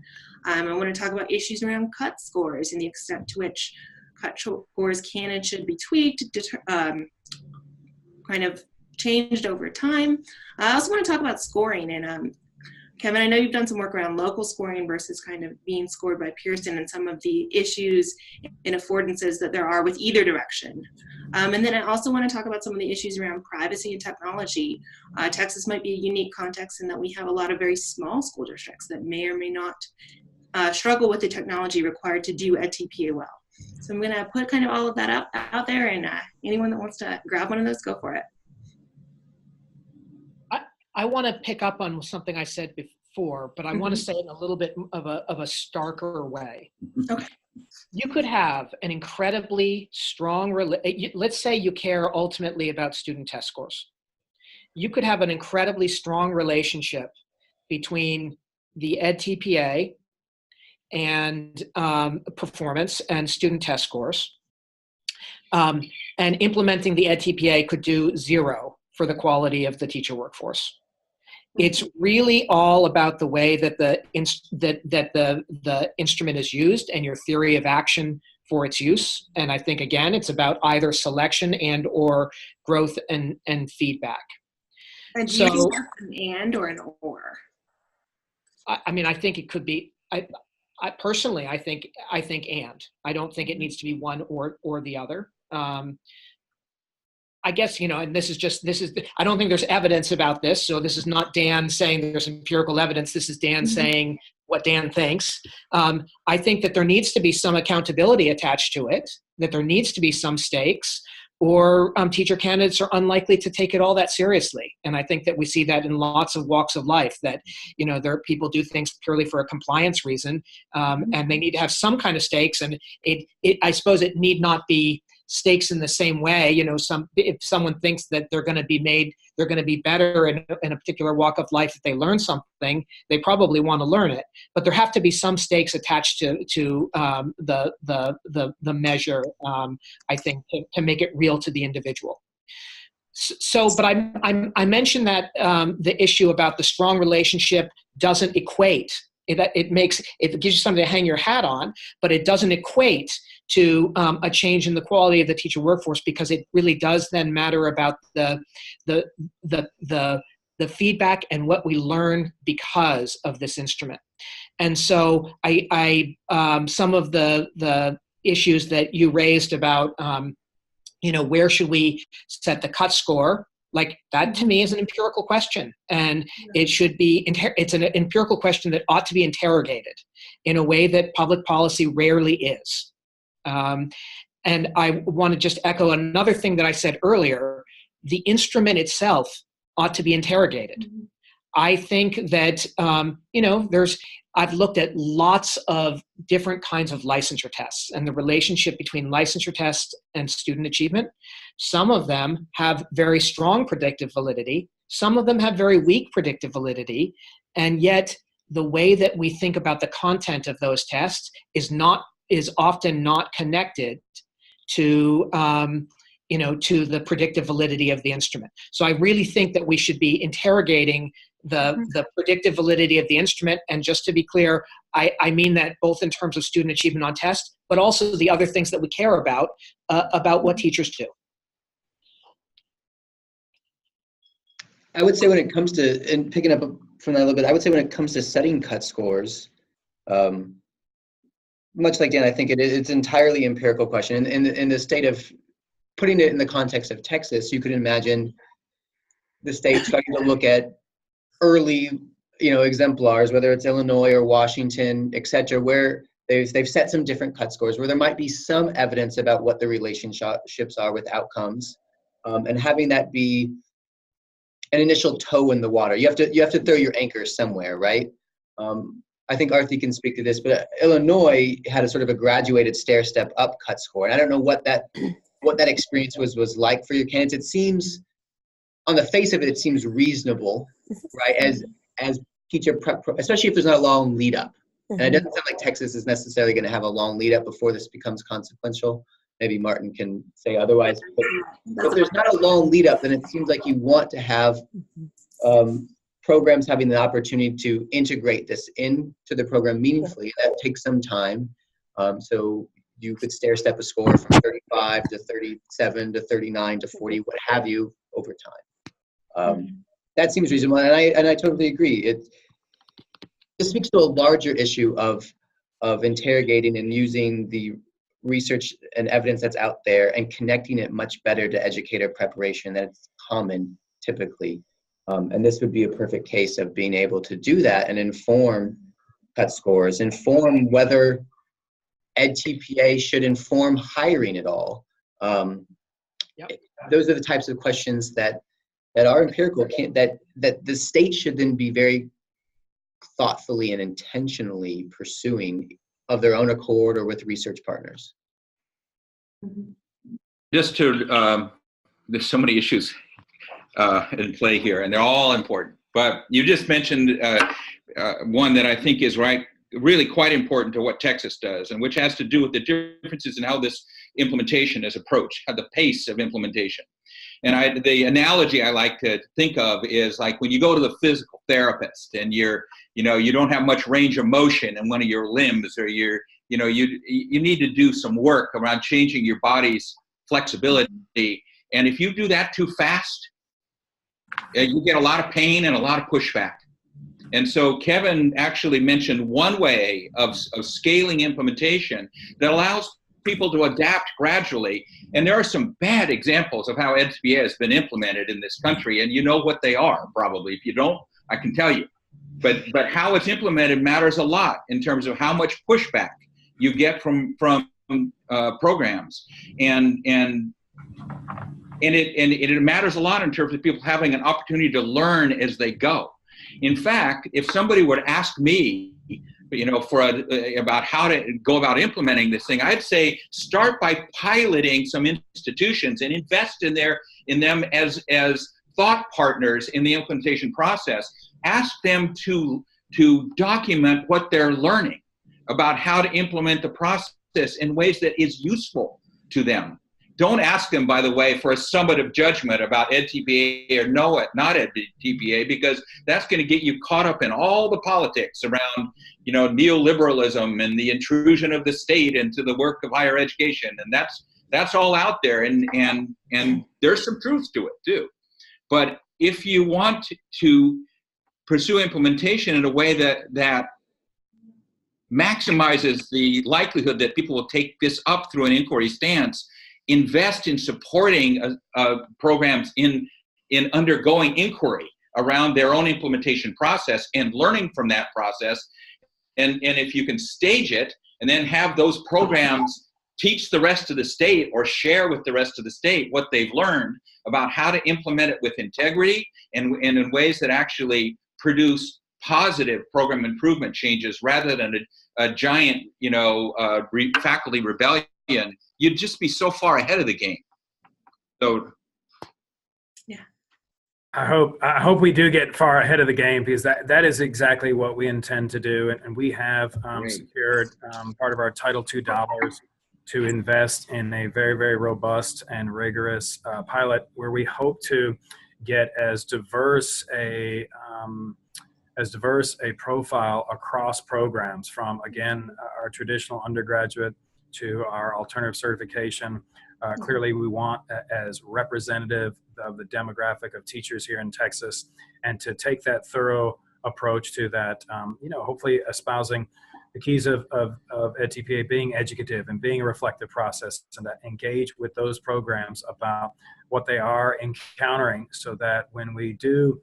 I want to talk about issues around cut scores and the extent to which cut scores can and should be tweaked, kind of changed over time. I also want to talk about scoring, and Kevin, I know you've done some work around local scoring versus kind of being scored by Pearson and some of the issues and affordances that there are with either direction. And then I also want to talk about some of the issues around privacy and technology. Texas might be a unique context in that we have a lot of very small school districts that may or may not struggle with the technology required to do edTPA well. So I'm going to put kind of all of that out there, and anyone that wants to grab one of those, go for it. I want to pick up on something I said before, but I want to say it in a little bit of a starker way. Okay. You could have an incredibly strong, let's say you care ultimately about student test scores. You could have an incredibly strong relationship between the edTPA and performance and student test scores. And implementing the edTPA could do 0 for the quality of the teacher workforce. It's really all about the way that the instrument is used and your theory of action for its use. And I think, again, it's about either selection and or growth and feedback. And do you think that's an and or an or? I mean, I think it could be, I personally, I think and. I don't think it needs to be one or the other. I guess, and I don't think there's evidence about this. So this is not Dan saying there's empirical evidence. This is Dan saying what Dan thinks. I think that there needs to be some accountability attached to it, that there needs to be some stakes, or teacher candidates are unlikely to take it all that seriously. And I think that we see that in lots of walks of life, that, there are people do things purely for a compliance reason, and they need to have some kind of stakes. And I suppose it need not be stakes in the same way. If someone thinks that they're going to be better in a particular walk of life if they learn something, they probably want to learn it. But there have to be some stakes attached to the measure, I think, to make it real to the individual. But I mentioned that the issue about the strong relationship doesn't equate. It gives you something to hang your hat on, but it doesn't equate to a change in the quality of the teacher workforce, because it really does then matter about the feedback and what we learn because of this instrument. And so some of the issues that you raised about where should we set the cut score, like that to me is an empirical question, and it should be it's an empirical question that ought to be interrogated in a way that public policy rarely is. And I want to just echo another thing that I said earlier. The instrument itself ought to be interrogated. I think that, I've looked at lots of different kinds of licensure tests and the relationship between licensure tests and student achievement. Some of them have very strong predictive validity. Some of them have very weak predictive validity. And yet the way that we think about the content of those tests is often not connected to the predictive validity of the instrument. So I really think that we should be interrogating the predictive validity of the instrument. And just to be clear, I mean that both in terms of student achievement on test, but also the other things that we care about what teachers do. I would say when it comes to, and picking up from that a little bit, I would say when it comes to setting cut scores, much like Dan, I think it's entirely empirical question. In the state of putting it in the context of Texas, you could imagine the state starting to look at early, exemplars, whether it's Illinois or Washington, et cetera, where they've set some different cut scores, where there might be some evidence about what the relationships are with outcomes, and having that be an initial toe in the water. You have to throw your anchor somewhere, right? I think Arthi can speak to this, but Illinois had a sort of a graduated stair-step up cut score, and I don't know what that experience was like for your candidates. It seems, on the face of it, it seems reasonable, right? As teacher prep, especially if there's not a long lead up, and it doesn't sound like Texas is necessarily going to have a long lead up before this becomes consequential. Maybe Martin can say otherwise. But if there's not a long lead up, then it seems like you want to have programs having the opportunity to integrate this into the program meaningfully. That takes some time. So you could stair step a score from 35 to 37 to 39 to 40, what have you, over time. That seems reasonable, and I totally agree. This speaks to a larger issue of interrogating and using the research and evidence that's out there and connecting it much better to educator preparation that's common typically. And this would be a perfect case of being able to do that and inform cut scores, inform whether edTPA should inform hiring at all. Those are the types of questions that are empirical, that the state should then be very thoughtfully and intentionally pursuing of their own accord or with research partners. Just to, there's so many issues in play here, and they're all important. But you just mentioned one that I think is really quite important to what Texas does, and which has to do with the differences in how this implementation is approached, how the pace of implementation. And the analogy I like to think of is like when you go to the physical therapist and you don't have much range of motion in one of your limbs, or you need to do some work around changing your body's flexibility. And if you do that too fast, you get a lot of pain and a lot of pushback. And so Kevin actually mentioned one way of scaling implementation that allows people to adapt gradually. And there are some bad examples of how edTPA has been implemented in this country, and you know what they are probably. If you don't, I can tell you. But how it's implemented matters a lot in terms of how much pushback you get from programs, and it matters a lot in terms of people having an opportunity to learn as they go. In fact, if somebody would ask me, about how to go about implementing this thing, I'd say start by piloting some institutions and invest in them as thought partners in the implementation process. Ask them to document what they're learning about how to implement the process in ways that is useful to them. Don't ask them, by the way, for a summative judgment about edTPA or not edTPA, because that's going to get you caught up in all the politics around, neoliberalism and the intrusion of the state into the work of higher education, and that's all out there, and there's some truth to it too. But if you want to pursue implementation in a way that maximizes the likelihood that people will take this up through an inquiry stance, invest in supporting programs in undergoing inquiry around their own implementation process and learning from that process. And if you can stage it and then have those programs teach the rest of the state or share with the rest of the state what they've learned about how to implement it with integrity and in ways that actually produce positive program improvement changes rather than a giant, faculty rebellion, you'd just be so far ahead of the game. So, yeah, I hope we do get far ahead of the game, because that is exactly what we intend to do, and we have secured part of our Title II dollars to invest in a very, very robust and rigorous pilot where we hope to get as diverse a profile across programs, from, again, our traditional undergraduate to our alternative certification. Clearly, we want as representative of the demographic of teachers here in Texas, and to take that thorough approach to that, hopefully espousing the keys of edTPA being educative and being a reflective process, and that engage with those programs about what they are encountering, so that when we do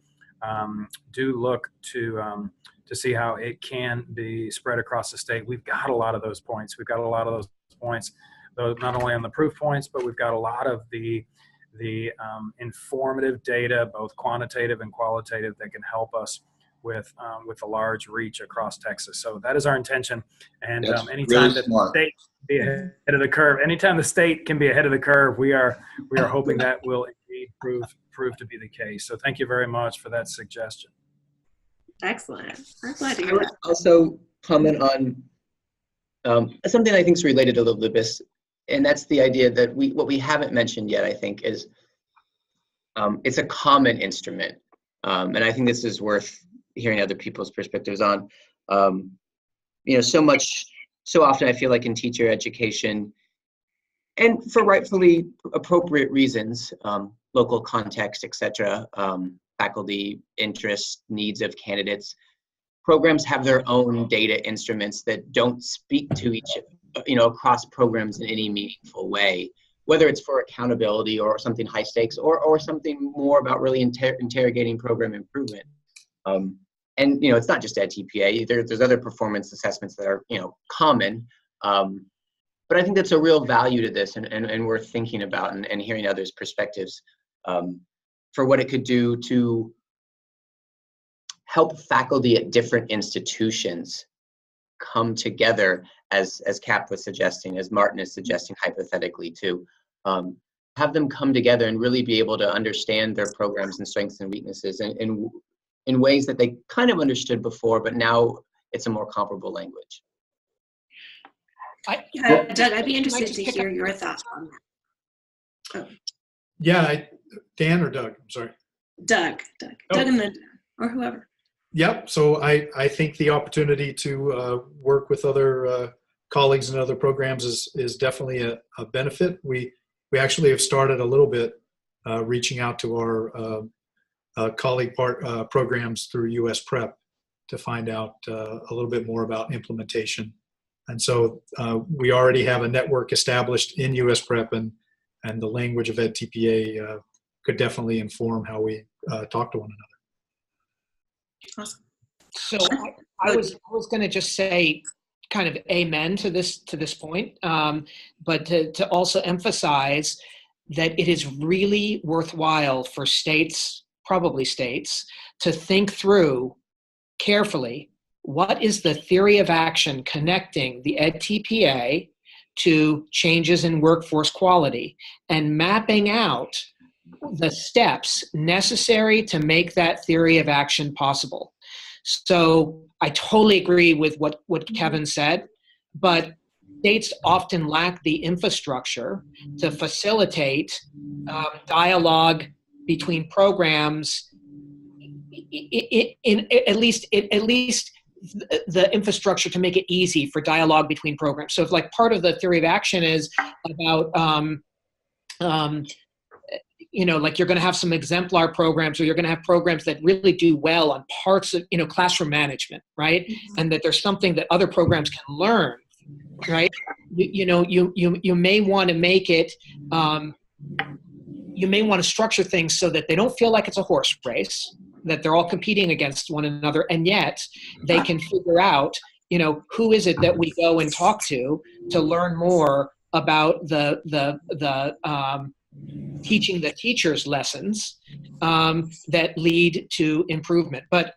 look to see how it can be spread across the state, we've got a lot of those points. We've got a lot of those points, though, not only on the proof points, but we've got a lot of the informative data, both quantitative and qualitative, that can help us with a large reach across Texas. So that is our intention. And anytime that the state can be ahead of the curve, anytime the state can be ahead of the curve, we are hoping that will indeed prove to be the case. So thank you very much for that suggestion. Excellent. I'm glad to I hear would that. also comment on something I think is related a little bit, and that's the idea that what we haven't mentioned yet, I think, is it's a common instrument. And I think this is worth hearing other people's perspectives on. So often I feel like in teacher education, and for rightfully appropriate reasons, local context, etc., faculty interests, needs of candidates, programs have their own data instruments that don't speak to each, across programs in any meaningful way, whether it's for accountability or something high stakes, or something more about really interrogating program improvement. And it's not just edTPA. There's other performance assessments that are common, but I think that's a real value to this, and worth thinking about and hearing others' perspectives for what it could do to help faculty at different institutions come together, as Cap was suggesting, as Martin is suggesting hypothetically too. Have them come together and really be able to understand their programs and strengths and weaknesses in ways that they kind of understood before, but now it's a more comparable language. Doug, I'd be interested to hear your thoughts on that. Oh. Yeah, Dan or Doug? I'm sorry. Doug and then Dan, or whoever. Yep. So I think the opportunity to work with other colleagues in other programs is definitely a benefit. We actually have started a little bit reaching out to our colleague programs through US Prep to find out a little bit more about implementation. And so we already have a network established in US Prep, and the language of edTPA could definitely inform how we talk to one another. Awesome. So I was going to just say kind of amen to this point, but to also emphasize that it is really worthwhile for states, probably states, to think through carefully what is the theory of action connecting the edTPA to changes in workforce quality, and mapping out the steps necessary to make that theory of action possible. So I totally agree with what Kevin said, but states often lack the infrastructure to facilitate dialogue between programs, in at least the infrastructure to make it easy for dialogue between programs. So if like part of the theory of action is about like you're going to have some exemplar programs, or you're going to have programs that really do well on parts of, classroom management, right? Mm-hmm. And that there's something that other programs can learn, right? You may want to make it, you may want to structure things so that they don't feel like it's a horse race, that they're all competing against one another, and yet they can figure out, who is it that we go and talk to learn more about the teaching the teachers lessons that lead to improvement. But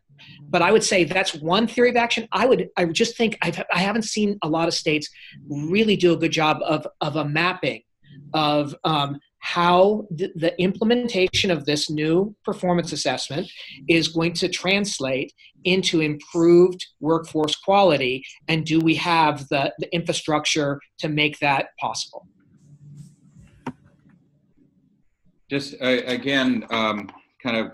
I would say that's one theory of action. I would just think I haven't seen a lot of states really do a good job of a mapping of how the implementation of this new performance assessment is going to translate into improved workforce quality, and do we have the infrastructure to make that possible? Just again, kind of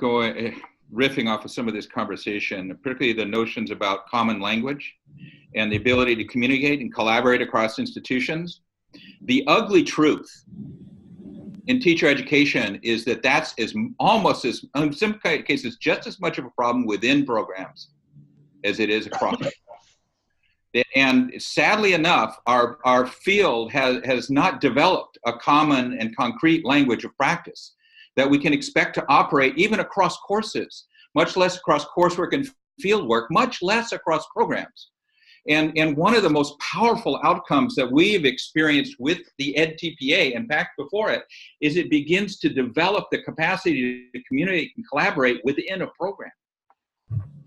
riffing off of some of this conversation, particularly the notions about common language and the ability to communicate and collaborate across institutions. The ugly truth in teacher education is that almost as, in some cases, just as much of a problem within programs as it is across. And sadly enough, our field has not developed a common and concrete language of practice that we can expect to operate even across courses, much less across coursework and fieldwork, much less across programs. And one of the most powerful outcomes that we've experienced with the edTPA, in fact before it, is it begins to develop the capacity to communicate and collaborate within a program.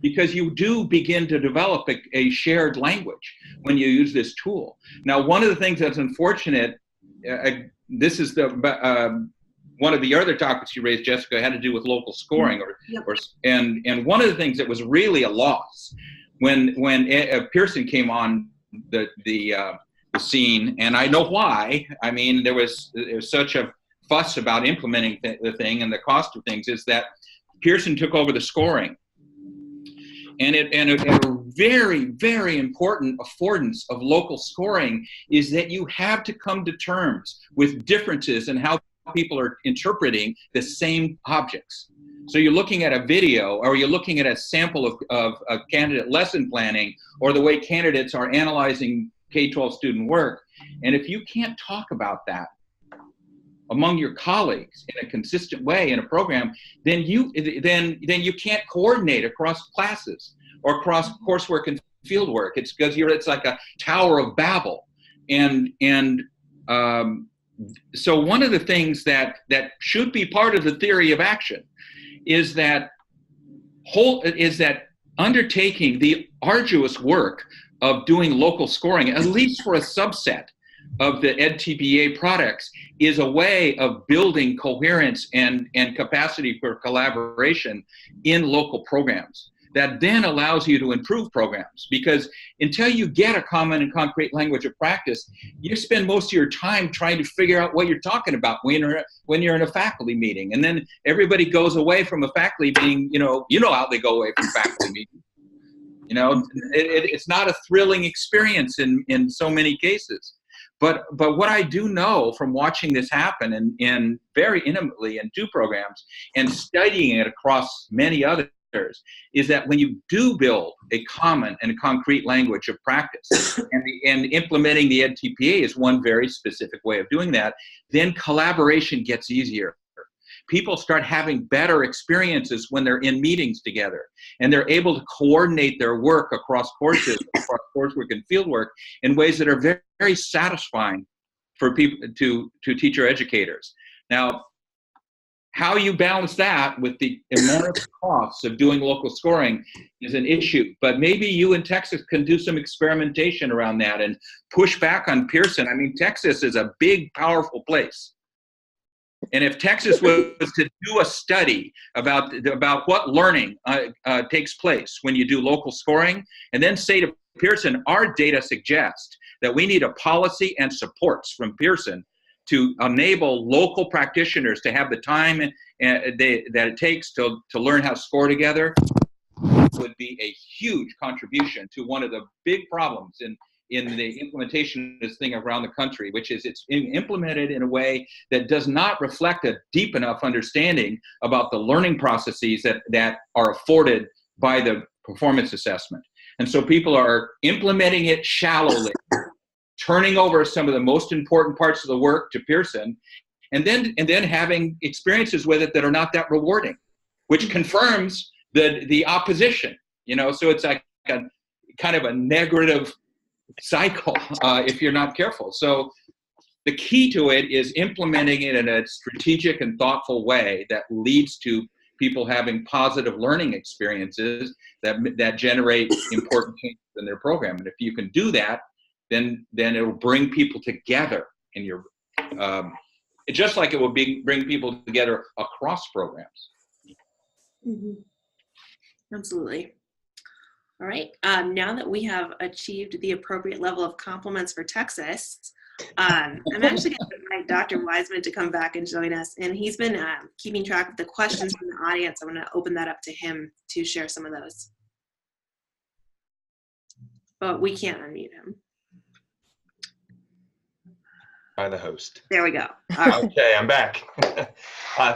Because you do begin to develop a shared language when you use this tool. Now, one of the things that's unfortunate, this is one of the other topics you raised, Jessica, had to do with local scoring, and one of the things that was really a loss when Pearson came on the scene, and I know why. I mean, there was such a fuss about implementing the thing and the cost of things, is that Pearson took over the scoring. And a very, very important affordance of local scoring is that you have to come to terms with differences in how people are interpreting the same objects. So you're looking at a video, or you're looking at a sample of a candidate lesson planning, or the way candidates are analyzing K-12 student work. And if you can't talk about that among your colleagues in a consistent way in a program, then you can't coordinate across classes or across coursework and fieldwork. It's because it's like a Tower of Babel. So one of the things that should be part of the theory of action is that undertaking the arduous work of doing local scoring, at least for a subset of the edTPA products, is a way of building coherence and capacity for collaboration in local programs that then allows you to improve programs. Because until you get a common and concrete language of practice, you spend most of your time trying to figure out what you're talking about when you're in a faculty meeting. And then everybody goes away from a faculty meeting, you know how they go away from faculty meetings. It's not a thrilling experience in so many cases. But what I do know from watching this happen and very intimately in 2 programs and studying it across many others is that when you do build a common and concrete language of practice, and implementing the edTPA is one very specific way of doing that, then collaboration gets easier. People start having better experiences when they're in meetings together, and they're able to coordinate their work across courses, across coursework and fieldwork in ways that are very, very satisfying for people, to teacher educators. Now, how you balance that with the enormous costs of doing local scoring is an issue, but maybe you in Texas can do some experimentation around that and push back on Pearson. I mean, Texas is a big, powerful place. And if Texas was to do a study about what learning takes place when you do local scoring, and then say to Pearson, our data suggest that we need a policy and supports from Pearson to enable local practitioners to have the time that it takes to learn how to score together, would be a huge contribution to one of the big problems in the implementation of this thing around the country, which is it's implemented in a way that does not reflect a deep enough understanding about the learning processes that are afforded by the performance assessment. And so people are implementing it shallowly, turning over some of the most important parts of the work to Pearson, and then having experiences with it that are not that rewarding, which confirms the opposition. So it's like a kind of a negative cycle if you're not careful. So the key to it is implementing it in a strategic and thoughtful way that leads to people having positive learning experiences that generate important changes in their program. And if you can do that, then it'll bring people together in your just like it will bring people together across programs. Mm-hmm. Absolutely. All right. Now that we have achieved the appropriate level of compliments for Texas, I'm actually going to invite Dr. Wiseman to come back and join us. And he's been keeping track of the questions from the audience. I'm going to open that up to him to share some of those. But we can't unmute him. By the host. There we go. All right. Okay, I'm back.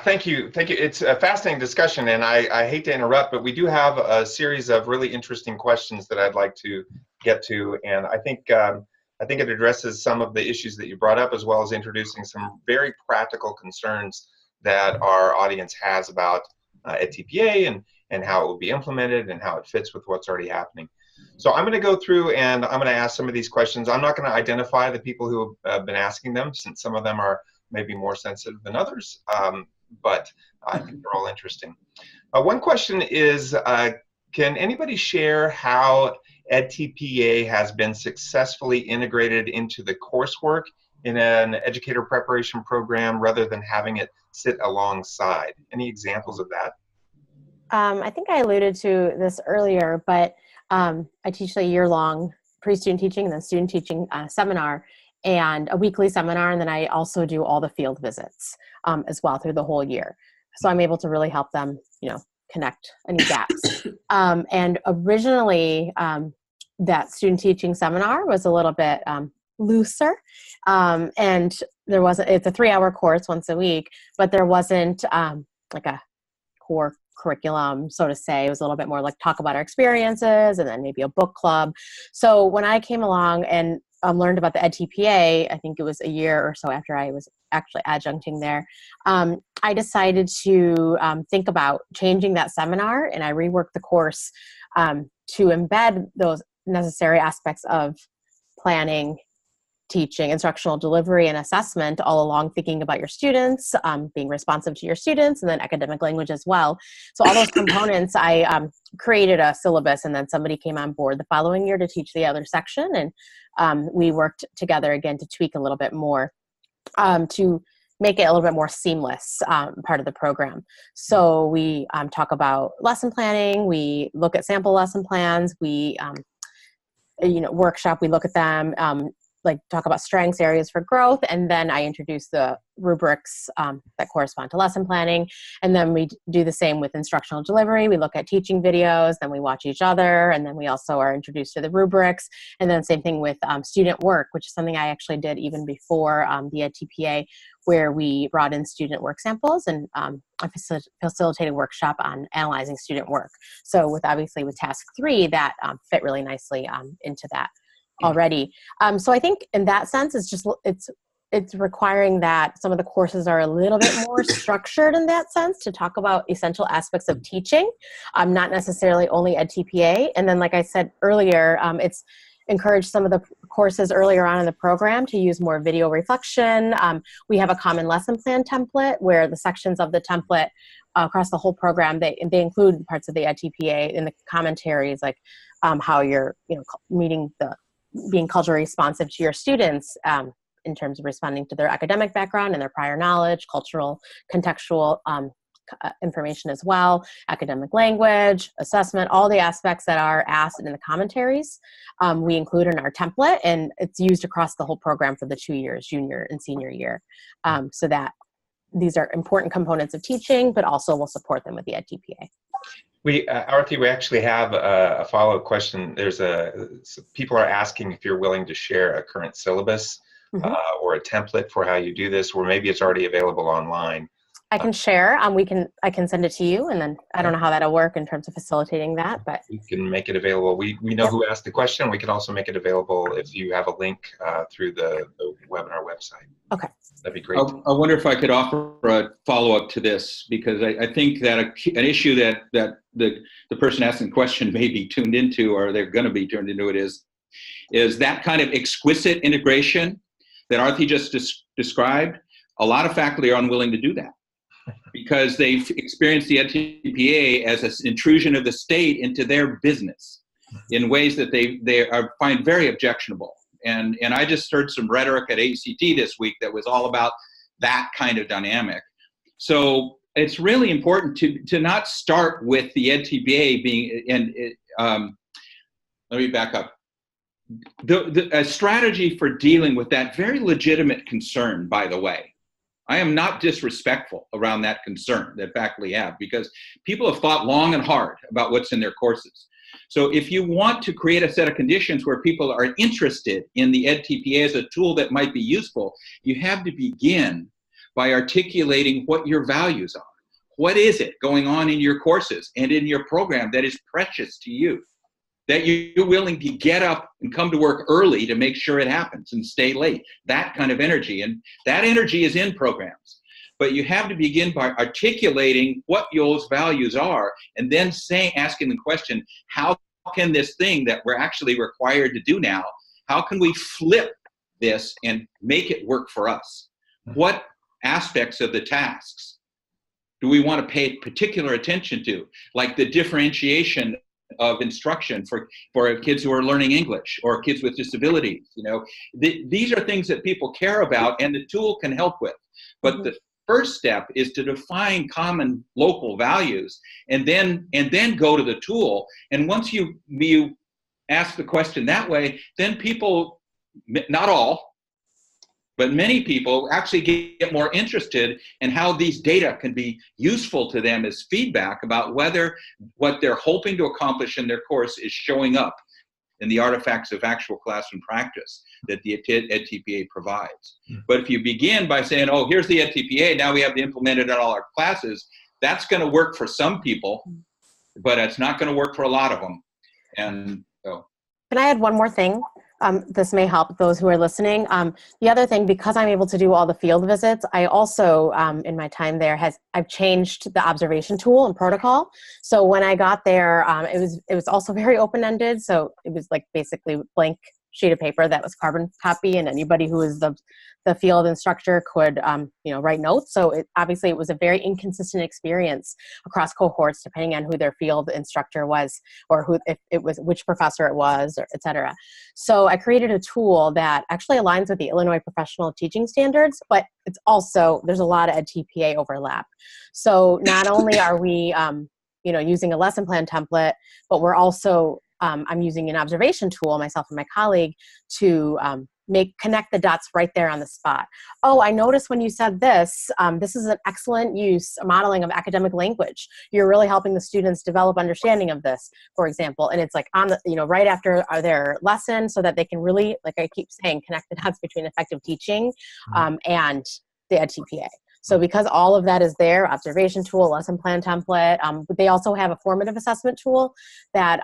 Thank you. It's a fascinating discussion, and I hate to interrupt, but we do have a series of really interesting questions that I'd like to get to, and I think it addresses some of the issues that you brought up, as well as introducing some very practical concerns that our audience has about edTPA and how it will be implemented and how it fits with what's already happening. So I'm going to go through and I'm going to ask some of these questions. I'm not going to identify the people who have been asking them, since some of them are maybe more sensitive than others, but I think they're all interesting. One question is, can anybody share how edTPA has been successfully integrated into the coursework in an educator preparation program rather than having it sit alongside? Any examples of that? I think I alluded to this earlier, but I teach a year-long pre-student teaching and then student teaching seminar, and a weekly seminar, and then I also do all the field visits as well through the whole year. So I'm able to really help them, connect any gaps. And originally, that student teaching seminar was a little bit looser, and it's a 3-hour course once a week, but there wasn't like a core curriculum, so to say. It was a little bit more like talk about our experiences and then maybe a book club. So when I came along and learned about the edTPA, I think it was a year or so after I was actually adjuncting there, I decided to think about changing that seminar, and I reworked the course to embed those necessary aspects of planning teaching, instructional delivery, and assessment all along, thinking about your students, being responsive to your students, and then academic language as well. So all those components, I created a syllabus, and then somebody came on board the following year to teach the other section, and we worked together again to tweak a little bit more to make it a little bit more seamless part of the program. So we talk about lesson planning, we look at sample lesson plans, we workshop, we look at them, like talk about strengths, areas for growth, and then I introduce the rubrics that correspond to lesson planning. And then we do the same with instructional delivery. We look at teaching videos, then we watch each other, and then we also are introduced to the rubrics. And then same thing with student work, which is something I actually did even before the edTPA, where we brought in student work samples and I facilitated a workshop on analyzing student work. So with task 3, that fit really nicely into that already. So I think in that sense, it's requiring that some of the courses are a little bit more structured in that sense to talk about essential aspects of teaching, not necessarily only edTPA. And then, like I said earlier, it's encouraged some of the courses earlier on in the program to use more video reflection. We have a common lesson plan template where the sections of the template across the whole program, they include parts of the edTPA in the commentaries, like how you're being culturally responsive to your students in terms of responding to their academic background and their prior knowledge, cultural, contextual information as well, academic language, assessment, all the aspects that are asked in the commentaries, we include in our template, and it's used across the whole program for the 2 years, junior and senior year, so that these are important components of teaching, but also will support them with the edTPA. Arthi, we actually have a follow-up question. People are asking if you're willing to share a current syllabus or a template for how you do this, or maybe it's already available online. I can share. I can send it to you, and then I don't know how that'll work in terms of facilitating that, but we can make it available. We know who asked the question. We can also make it available if you have a link through the webinar website. Okay, that'd be great. I wonder if I could offer a follow-up to this, because I think that an issue that the person asking the question may be tuned into, or they're going to be tuned into, is that kind of exquisite integration that Arthi just described. A lot of faculty are unwilling to do that, because they've experienced the edTPA as an intrusion of the state into their business in ways that they find very objectionable. And I just heard some rhetoric at ACT this week that was all about that kind of dynamic. So it's really important to not start with the edTPA being, let me back up. A strategy for dealing with that very legitimate concern, by the way. I am not disrespectful around that concern that faculty have, because people have thought long and hard about what's in their courses. So if you want to create a set of conditions where people are interested in the edTPA as a tool that might be useful, you have to begin by articulating what your values are. What is it going on in your courses and in your program that is precious to you, that you're willing to get up and come to work early to make sure it happens and stay late? That kind of energy. And that energy is in programs. But you have to begin by articulating what those values are, and then asking the question, how can this thing that we're actually required to do now, how can we flip this and make it work for us? What aspects of the tasks do we want to pay particular attention to, like the differentiation of instruction for kids who are learning English or kids with disabilities? These are things that people care about and the tool can help with. But the first step is to define common local values and then go to the tool. And once you ask the question that way, then people, not all, but many people actually get more interested in how these data can be useful to them as feedback about whether what they're hoping to accomplish in their course is showing up in the artifacts of actual classroom practice that the edTPA provides. But if you begin by saying, oh, here's the edTPA, now we have to implement it in all our classes, that's going to work for some people, but it's not going to work for a lot of them. And so. Can I add one more thing? This may help those who are listening. The other thing, because I'm able to do all the field visits, I also, in my time there, I've changed the observation tool and protocol. So when I got there, it was also very open-ended. So it was like basically blank sheet of paper that was carbon copy, and anybody who was the field instructor could, write notes. So obviously it was a very inconsistent experience across cohorts, depending on who their field instructor was, or if it was, which professor it was, or et cetera. So I created a tool that actually aligns with the Illinois Professional Teaching Standards, but it's also, there's a lot of edTPA overlap. So not only are we, using a lesson plan template, but we're also, I'm using an observation tool, myself and my colleague, to connect the dots right there on the spot. Oh, I noticed when you said this, this is an excellent modeling of academic language. You're really helping the students develop understanding of this, for example. And it's like on the, right after their lesson, so that they can really, like I keep saying, connect the dots between effective teaching and the edTPA. So because all of that is there, observation tool, lesson plan template, but they also have a formative assessment tool that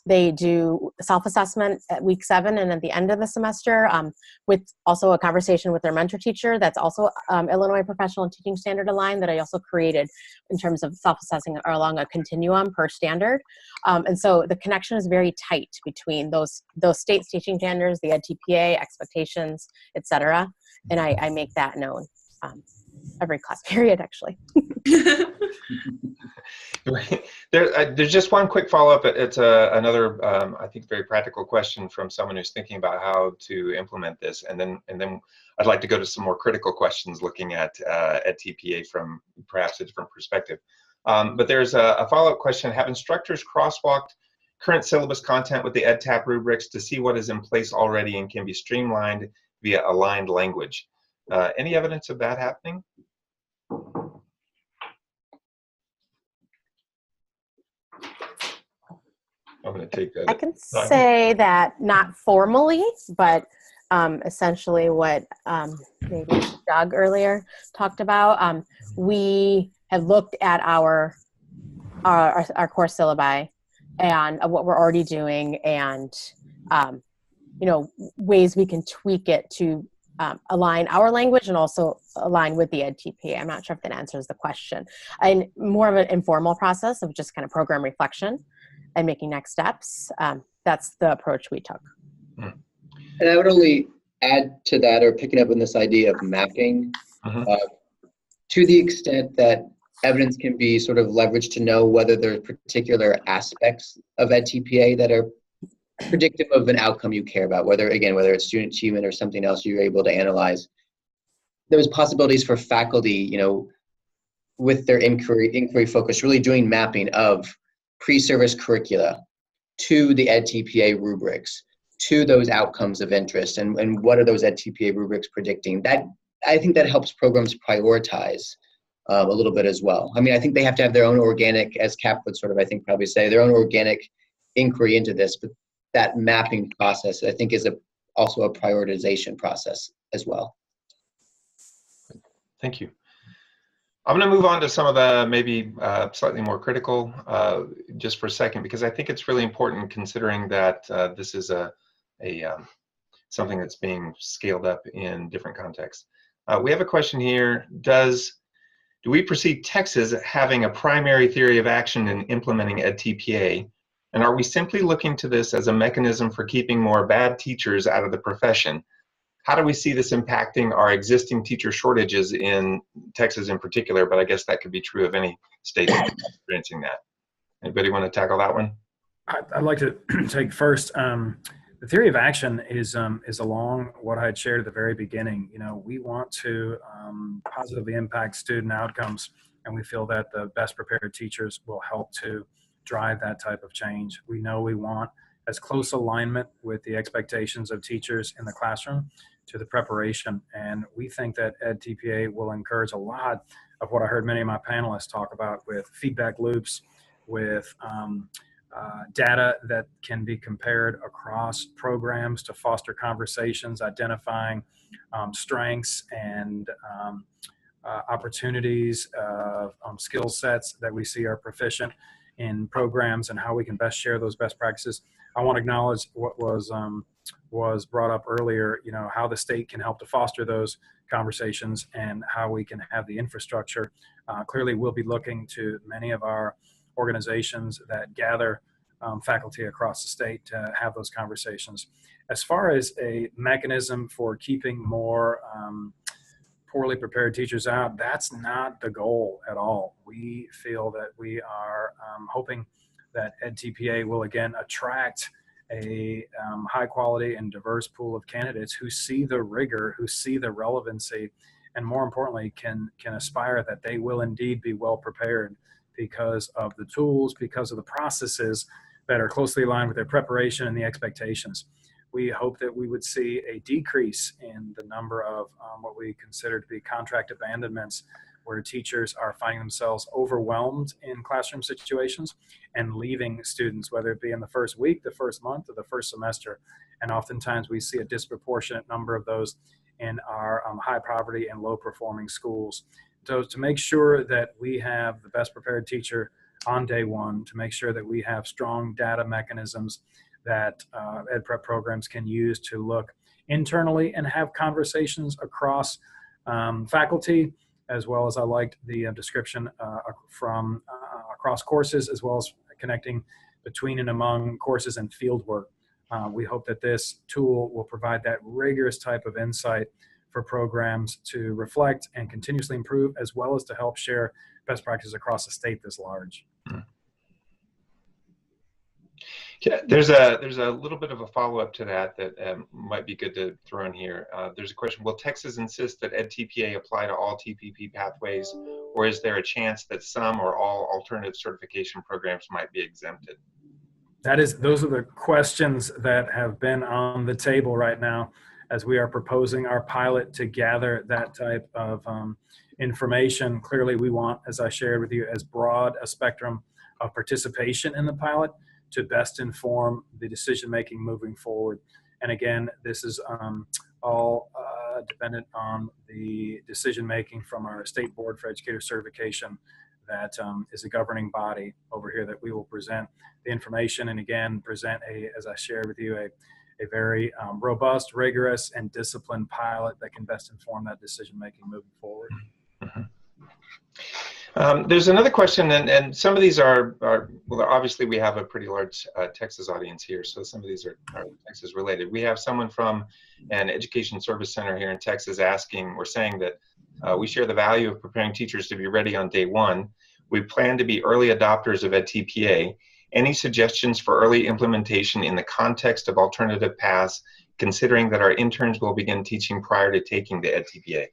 they do self-assessment at week 7 and at the end of the semester, with also a conversation with their mentor teacher that's also Illinois Professional Teaching Standard aligned, that I also created in terms of self-assessing along a continuum per standard. And so the connection is very tight between those state's teaching standards, the edTPA, expectations, et cetera. And I make that known every class period, actually. There's just one quick follow-up. It's another, I think, very practical question from someone who's thinking about how to implement this, and then I'd like to go to some more critical questions looking at edTPA from perhaps a different perspective. But there's a follow-up question: have instructors crosswalked current syllabus content with the EdTap rubrics to see what is in place already and can be streamlined via aligned language? Any evidence of that happening? I'm going to take that. I can say that not formally, but essentially what maybe Doug earlier talked about. We have looked at our course syllabi and what we're already doing, and ways we can tweak it to align our language and also align with the edTPA. I'm not sure if that answers the question. And more of an informal process of just kind of program reflection and making next steps. That's the approach we took. And I would only add to that, or picking up on this idea of mapping, to the extent that evidence can be sort of leveraged to know whether there are particular aspects of edTPA that are predictive of an outcome you care about, whether it's student achievement or something else you're able to analyze. There's possibilities for faculty, with their inquiry focus, really doing mapping of pre-service curricula to the edTPA rubrics, to those outcomes of interest, and what are those edTPA rubrics predicting. That, I think, that helps programs prioritize a little bit as well. I mean, I think they have to have their own organic, as Cap would sort of, I think, probably say, their own organic inquiry into this, but that mapping process, I think, is also a prioritization process as well. Thank you. I'm going to move on to some of the maybe slightly more critical just for a second, because I think it's really important, considering that this is something that's being scaled up in different contexts. We have a question here. Do we perceive Texas having a primary theory of action in implementing edTPA? And are we simply looking to this as a mechanism for keeping more bad teachers out of the profession? How do we see this impacting our existing teacher shortages in Texas in particular? But I guess that could be true of any state that's experiencing that. Anybody want to tackle that one? I'd like to take first. The theory of action is along what I had shared at the very beginning. We want to positively impact student outcomes, and we feel that the best prepared teachers will help to drive that type of change. We know we want as close alignment with the expectations of teachers in the classroom to the preparation. And we think that edTPA will encourage a lot of what I heard many of my panelists talk about, with feedback loops, with data that can be compared across programs to foster conversations, identifying strengths and opportunities of skill sets that we see are proficient in programs, and how we can best share those best practices. I want to acknowledge what was brought up earlier, how the state can help to foster those conversations and how we can have the infrastructure. Clearly, we'll be looking to many of our organizations that gather faculty across the state to have those conversations. As far as a mechanism for keeping more poorly prepared teachers out, that's not the goal at all. We feel that we are hoping that edTPA will again attract a high quality and diverse pool of candidates who see the rigor, who see the relevancy, and more importantly, can aspire that they will indeed be well prepared because of the tools, because of the processes that are closely aligned with their preparation and the expectations. We hope that we would see a decrease in the number of what we consider to be contract abandonments, where teachers are finding themselves overwhelmed in classroom situations and leaving students, whether it be in the first week, the first month, or the first semester. And oftentimes we see a disproportionate number of those in our high poverty and low performing schools. So to make sure that we have the best prepared teacher on day one, to make sure that we have strong data mechanisms that ed prep programs can use to look internally and have conversations across faculty, as well as I liked the description from across courses, as well as connecting between and among courses and field work. We hope that this tool will provide that rigorous type of insight for programs to reflect and continuously improve, as well as to help share best practices across a state this large. Yeah, there's a little bit of a follow-up to that might be good to throw in here. There's a question: will Texas insist that edTPA apply to all TPP pathways, or is there a chance that some or all alternative certification programs might be exempted? Those are the questions that have been on the table right now as we are proposing our pilot to gather that type of information. Clearly, we want, as I shared with you, as broad a spectrum of participation in the pilot to best inform the decision-making moving forward. And again, this is all dependent on the decision-making from our State Board for Educator Certification that is a governing body over here, that we will present the information and again present as I shared with you, a very robust, rigorous, and disciplined pilot that can best inform that decision-making moving forward. Mm-hmm. There's another question, and some of these are well, obviously we have a pretty large Texas audience here, so some of these are Texas related. We have someone from an education service center here in Texas asking, or saying that we share the value of preparing teachers to be ready on day one. We plan to be early adopters of edTPA. Any suggestions for early implementation in the context of alternative paths, considering that our interns will begin teaching prior to taking the edTPA?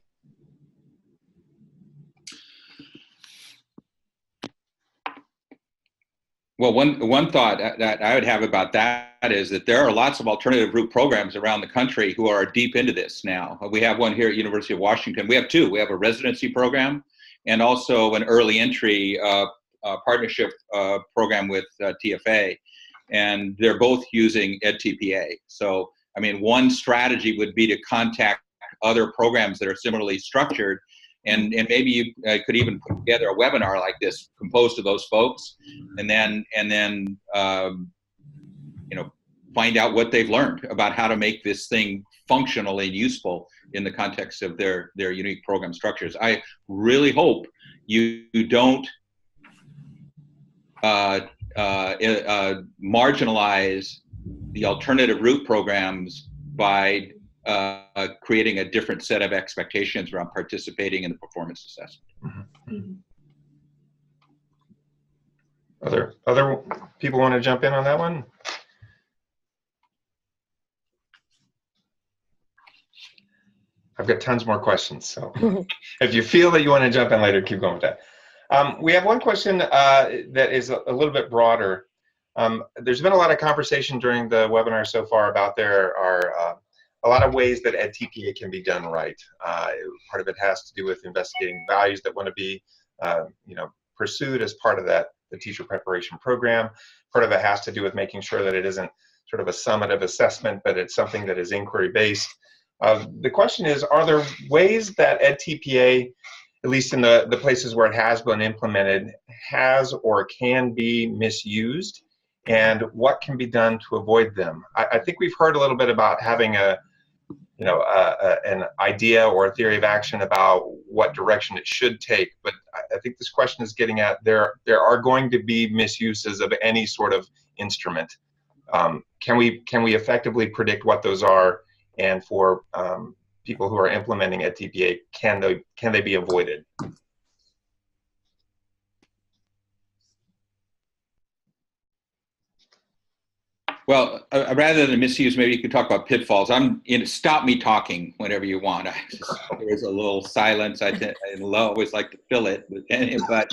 Well, one thought that I would have about that is that there are lots of alternative route programs around the country who are deep into this now. We have one here at University of Washington. We have two. We have a residency program and also an early entry partnership program with TFA, and they're both using edTPA. So, I mean, one strategy would be to contact other programs that are similarly structured, and maybe you could even put together a webinar like this composed of those folks, and then you know, find out what they've learned about how to make this thing functional and useful in the context of their unique program structures. I really hope you don't marginalize the alternative route programs by creating a different set of expectations around participating in the performance assessment. Mm-hmm. Other people want to jump in on that one? I've got tons more questions, so if you feel that you want to jump in later, keep going with that. We have one question that is a little bit broader. There's been a lot of conversation during the webinar so far about there are a lot of ways that edTPA can be done right. Part of it has to do with investigating values that want to be pursued as part of the teacher preparation program. Part of it has to do with making sure that it isn't sort of a summative assessment, but it's something that is inquiry-based. The question is, are there ways that edTPA, at least in the places where it has been implemented, has or can be misused, and what can be done to avoid them? I think we've heard a little bit about having an idea or a theory of action about what direction it should take, but I think this question is getting at there are going to be misuses of any sort of instrument. Can we effectively predict what those are? And for people who are implementing edTPA, can they be avoided? Well, rather than misuse, maybe you could talk about pitfalls. Stop me talking whenever you want. There's a little silence. I always like to fill it. But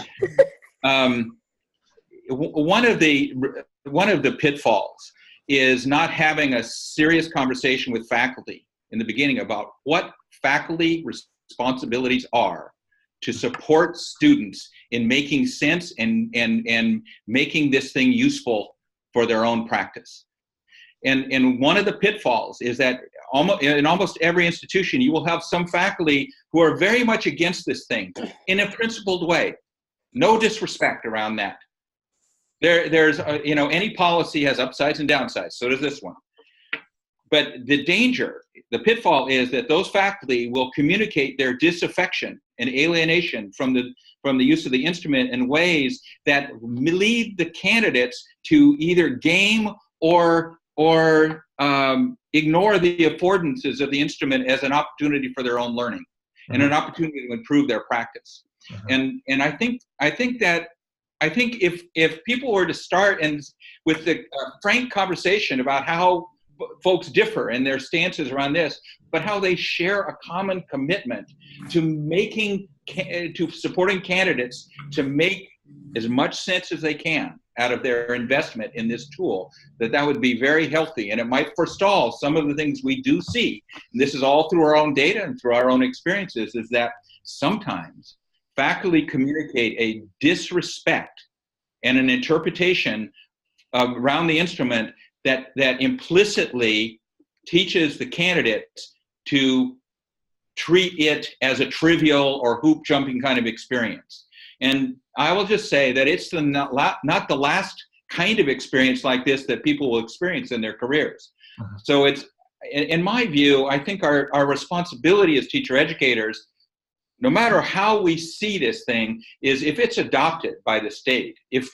one of the pitfalls is not having a serious conversation with faculty in the beginning about what faculty responsibilities are to support students in making sense and making this thing useful for their own practice. And one of the pitfalls is that in almost every institution, you will have some faculty who are very much against this thing in a principled way. No disrespect around that. There's any policy has upsides and downsides. So does this one. But the pitfall is that those faculty will communicate their disaffection and alienation from the use of the instrument in ways that lead the candidates to either game or ignore the affordances of the instrument as an opportunity for their own learning and an opportunity to improve their practice. And I think if people were to start with the frank conversation about how folks differ in their stances around this, but how they share a common commitment to supporting candidates to make as much sense as they can out of their investment in this tool, that would be very healthy. And it might forestall some of the things we do see. And this is all through our own data and through our own experiences, is that sometimes faculty communicate a disrespect and an interpretation around the instrument that implicitly teaches the candidates to treat it as a trivial or hoop jumping kind of experience. And I will just say that it's not the last kind of experience like this that people will experience in their careers. So it's, in my view, I think our responsibility as teacher educators, no matter how we see this thing, is if it's adopted by the state, if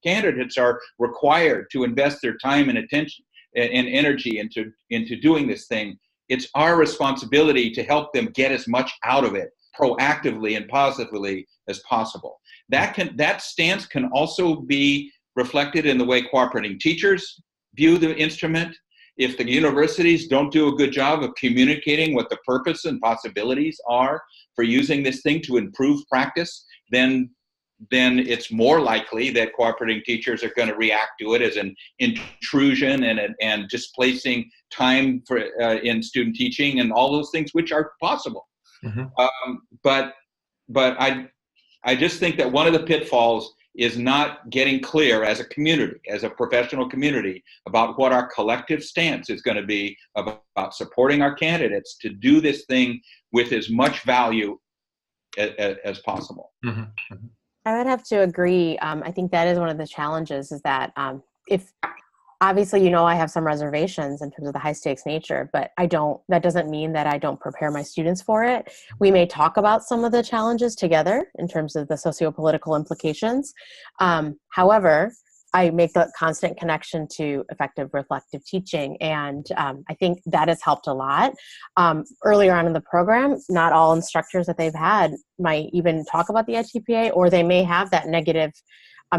candidates are required to invest their time and attention and energy into doing this thing, it's our responsibility to help them get as much out of it proactively and positively as possible. That stance can also be reflected in the way cooperating teachers view the instrument. If the universities don't do a good job of communicating what the purpose and possibilities are for using this thing to improve practice, then it's more likely that cooperating teachers are going to react to it as an intrusion and displacing time in student teaching and all those things, which are possible. But I just think that one of the pitfalls is not getting clear as a community, as a professional community, about what our collective stance is going to be about supporting our candidates to do this thing with as much value as possible. I would have to agree. I think that is one of the challenges, is that if obviously, I have some reservations in terms of the high stakes nature, but that doesn't mean that I don't prepare my students for it. We may talk about some of the challenges together in terms of the socio-political implications. However, I make the constant connection to effective reflective teaching. And I think that has helped a lot. Earlier on in the program, not all instructors that they've had might even talk about the edTPA, or they may have that negative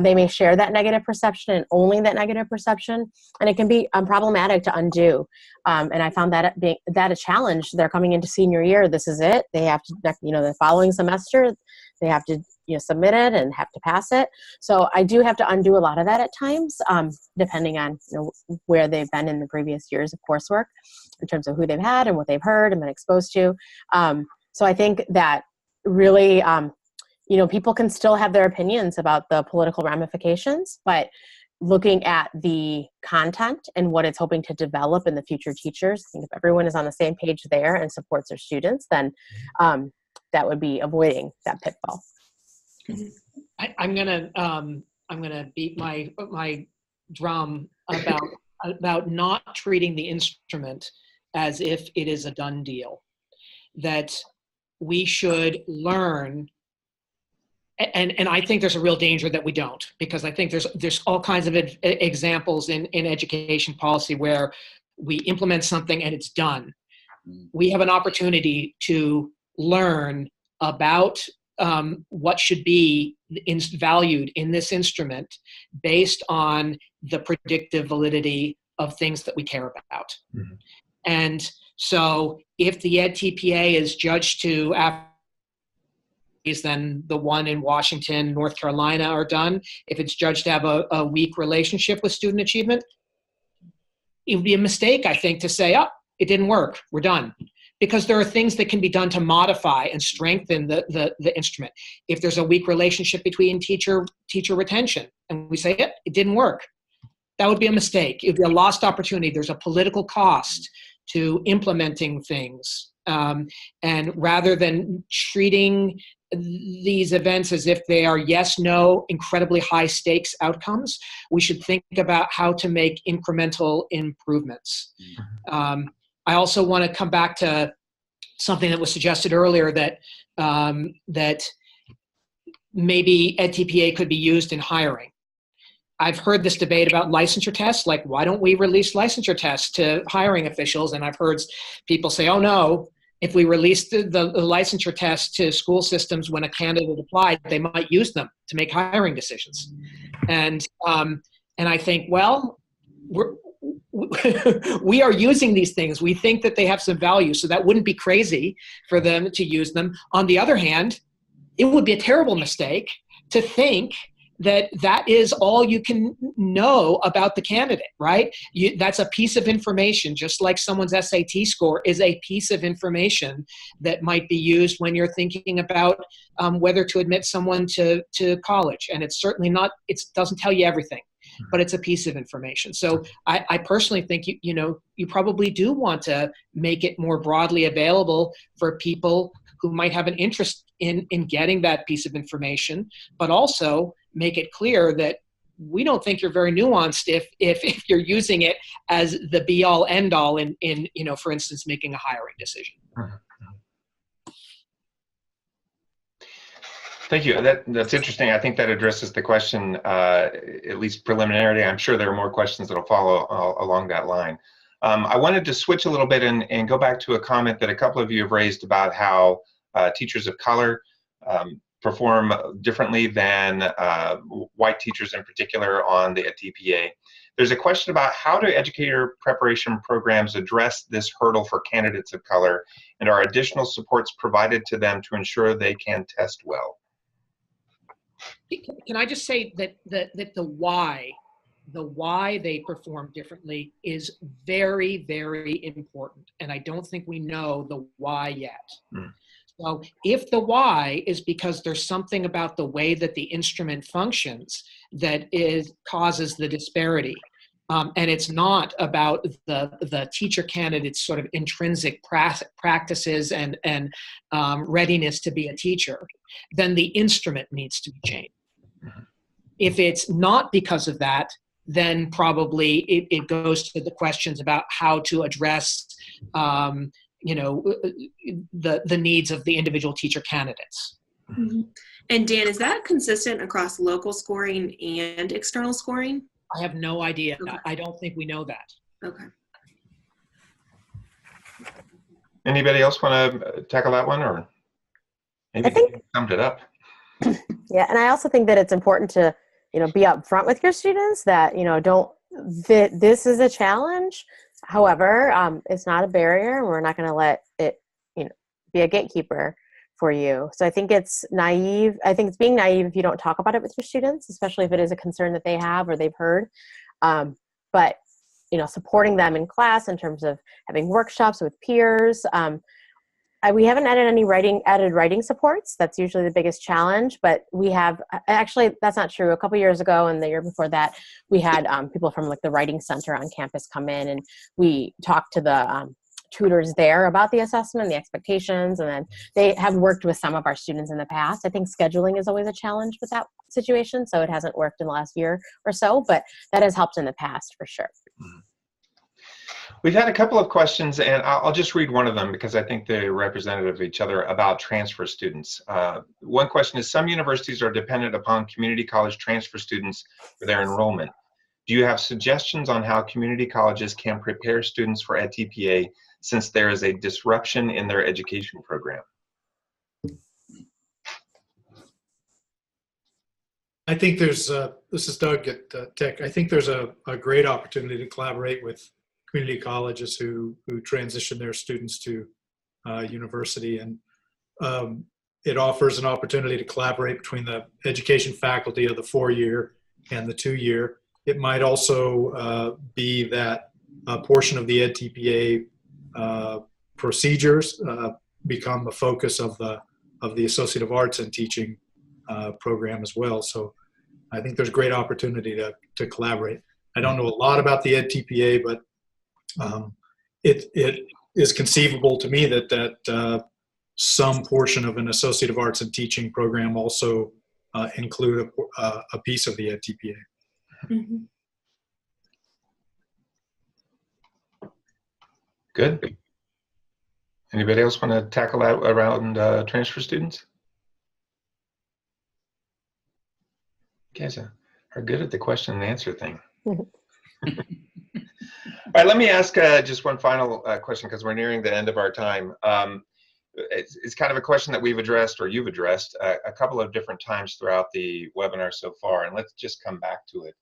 they may share that negative perception and only that negative perception, and it can be problematic to undo. And I found that a challenge. They're coming into senior year. This is it. They have to, the following semester, they have to submit it and have to pass it. So I do have to undo a lot of that at times, depending on where they've been in the previous years of coursework, in terms of who they've had and what they've heard and been exposed to. So I think that really. People can still have their opinions about the political ramifications, but looking at the content and what it's hoping to develop in the future teachers, I think if everyone is on the same page there and supports their students, then that would be avoiding that pitfall. I'm gonna beat my drum about not treating the instrument as if it is a done deal. That we should learn and I think there's a real danger that we don't, because I think there's all kinds of examples in education policy where we implement something and it's done. We have an opportunity to learn about what should be valued in this instrument based on the predictive validity of things that we care about. Mm-hmm. And so if the edTPA is judged to then the one in Washington, North Carolina are done. If it's judged to have a weak relationship with student achievement, it would be a mistake, I think, to say, oh, it didn't work, we're done. Because there are things that can be done to modify and strengthen the instrument. If there's a weak relationship between teacher retention, and we say, it didn't work, that would be a mistake. It would be a lost opportunity. There's a political cost to implementing things. And rather than treating these events as if they are yes, no, incredibly high stakes outcomes, we should think about how to make incremental improvements. I also want to come back to something that was suggested earlier, that that maybe edTPA could be used in hiring. I've heard this debate about licensure tests, like why don't we release licensure tests to hiring officials? And I've heard people say, oh no, if we release the licensure tests to school systems when a candidate applied, they might use them to make hiring decisions. And I think, well, we are using these things. We think that they have some value, so that wouldn't be crazy for them to use them. On the other hand, it would be a terrible mistake to think that that is all you can know about the candidate, right? That's a piece of information, just like someone's SAT score is a piece of information that might be used when you're thinking about whether to admit someone to college. And it's certainly not, it doesn't tell you everything, but it's a piece of information. So I personally think, you probably do want to make it more broadly available for people who might have an interest in getting that piece of information, but also make it clear that we don't think you're very nuanced if you're using it as the be all end all in for instance, making a hiring decision. Thank you. That's interesting. I think that addresses the question, at least preliminarily. I'm sure there are more questions that will follow along that line. I wanted to switch a little bit and go back to a comment that a couple of you have raised about how teachers of color perform differently than white teachers in particular on the edTPA. There's a question about how do educator preparation programs address this hurdle for candidates of color, and are additional supports provided to them to ensure they can test well? Can I just say that the why they perform differently is very, very important, and I don't think we know the why yet. So if the why is because there's something about the way that the instrument functions that causes the disparity, and it's not about the teacher candidate's sort of intrinsic practices and readiness to be a teacher, then the instrument needs to be changed. If it's not because of that, then probably it goes to the questions about how to address the needs of the individual teacher candidates. Mm-hmm. And Dan, is that consistent across local scoring and external scoring? I have no idea. Okay. I don't think we know that. Okay. Anybody else want to tackle that one, or maybe I think you summed it up? Yeah, and I also think that it's important to be upfront with your students that this is a challenge. However, it's not a barrier, and we're not going to let it be a gatekeeper for you. So I think it's naive. I think it's being naive if you don't talk about it with your students, especially if it is a concern that they have or they've heard. But supporting them in class in terms of having workshops with peers. We haven't added any added writing supports. That's usually the biggest challenge, but we have, actually, that's not true. A couple years ago and the year before that, we had people from the Writing Center on campus come in, and we talked to the tutors there about the assessment, the expectations, and then they have worked with some of our students in the past. I think scheduling is always a challenge with that situation, so it hasn't worked in the last year or so, but that has helped in the past for sure. We've had a couple of questions, and I'll just read one of them because I think they're representative of each other, about transfer students. One question is, some universities are dependent upon community college transfer students for their enrollment. Do you have suggestions on how community colleges can prepare students for edTPA since there is a disruption in their education program? I think there's, this is Doug at Tech. I think there's a great opportunity to collaborate with community colleges who transition their students to university, and it offers an opportunity to collaborate between the education faculty of the 4-year and the 2-year. It might also be that a portion of the edTPA procedures become the focus of the Associate of Arts and Teaching program as well. So I think there's great opportunity to collaborate. I don't know a lot about the edTPA, but it is conceivable to me that some portion of an Associate of Arts and Teaching program also include a piece of the edTPA. Mm-hmm. Good. Anybody else want to tackle that around transfer students? You guys are good at the question and answer thing. All right, let me ask just one final question because we're nearing the end of our time. It's kind of a question that we've addressed, or you've addressed, a couple of different times throughout the webinar so far, and let's just come back to it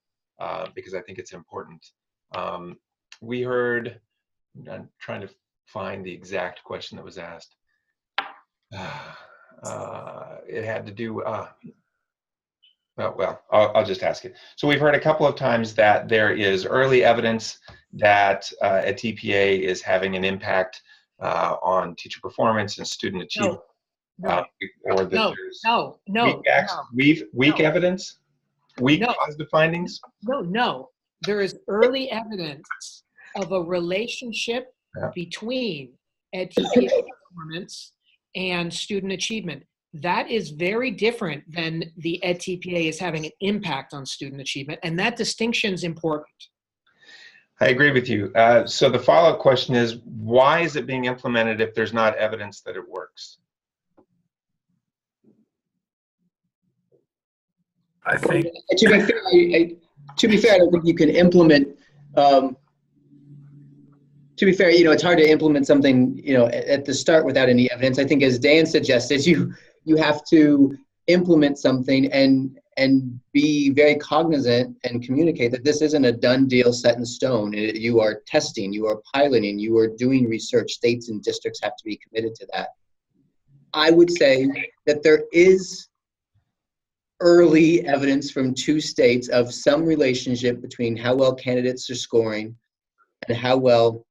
because I think it's important. We heard, I'm trying to find the exact question that was asked. It had to do, well, I'll just ask it. So we've heard a couple of times that there is early evidence that edTPA is having an impact on teacher performance and student achievement. Or that there's weak evidence, weak positive findings. No. There is early evidence of a relationship between edTPA performance and student achievement. That is very different than the edTPA is having an impact on student achievement, and that distinction is important. I agree with you. So the follow-up question is, why is it being implemented if there's not evidence that it works? I think, to be fair, I don't think you can implement. To be fair, it's hard to implement something, at the start without any evidence. I think, as Dan suggested, you have to implement something and be very cognizant and communicate that this isn't a done deal set in stone. You are testing, you are piloting, you are doing research. States and districts have to be committed to that. I would say that there is early evidence from 2 states of some relationship between how well candidates are scoring and how well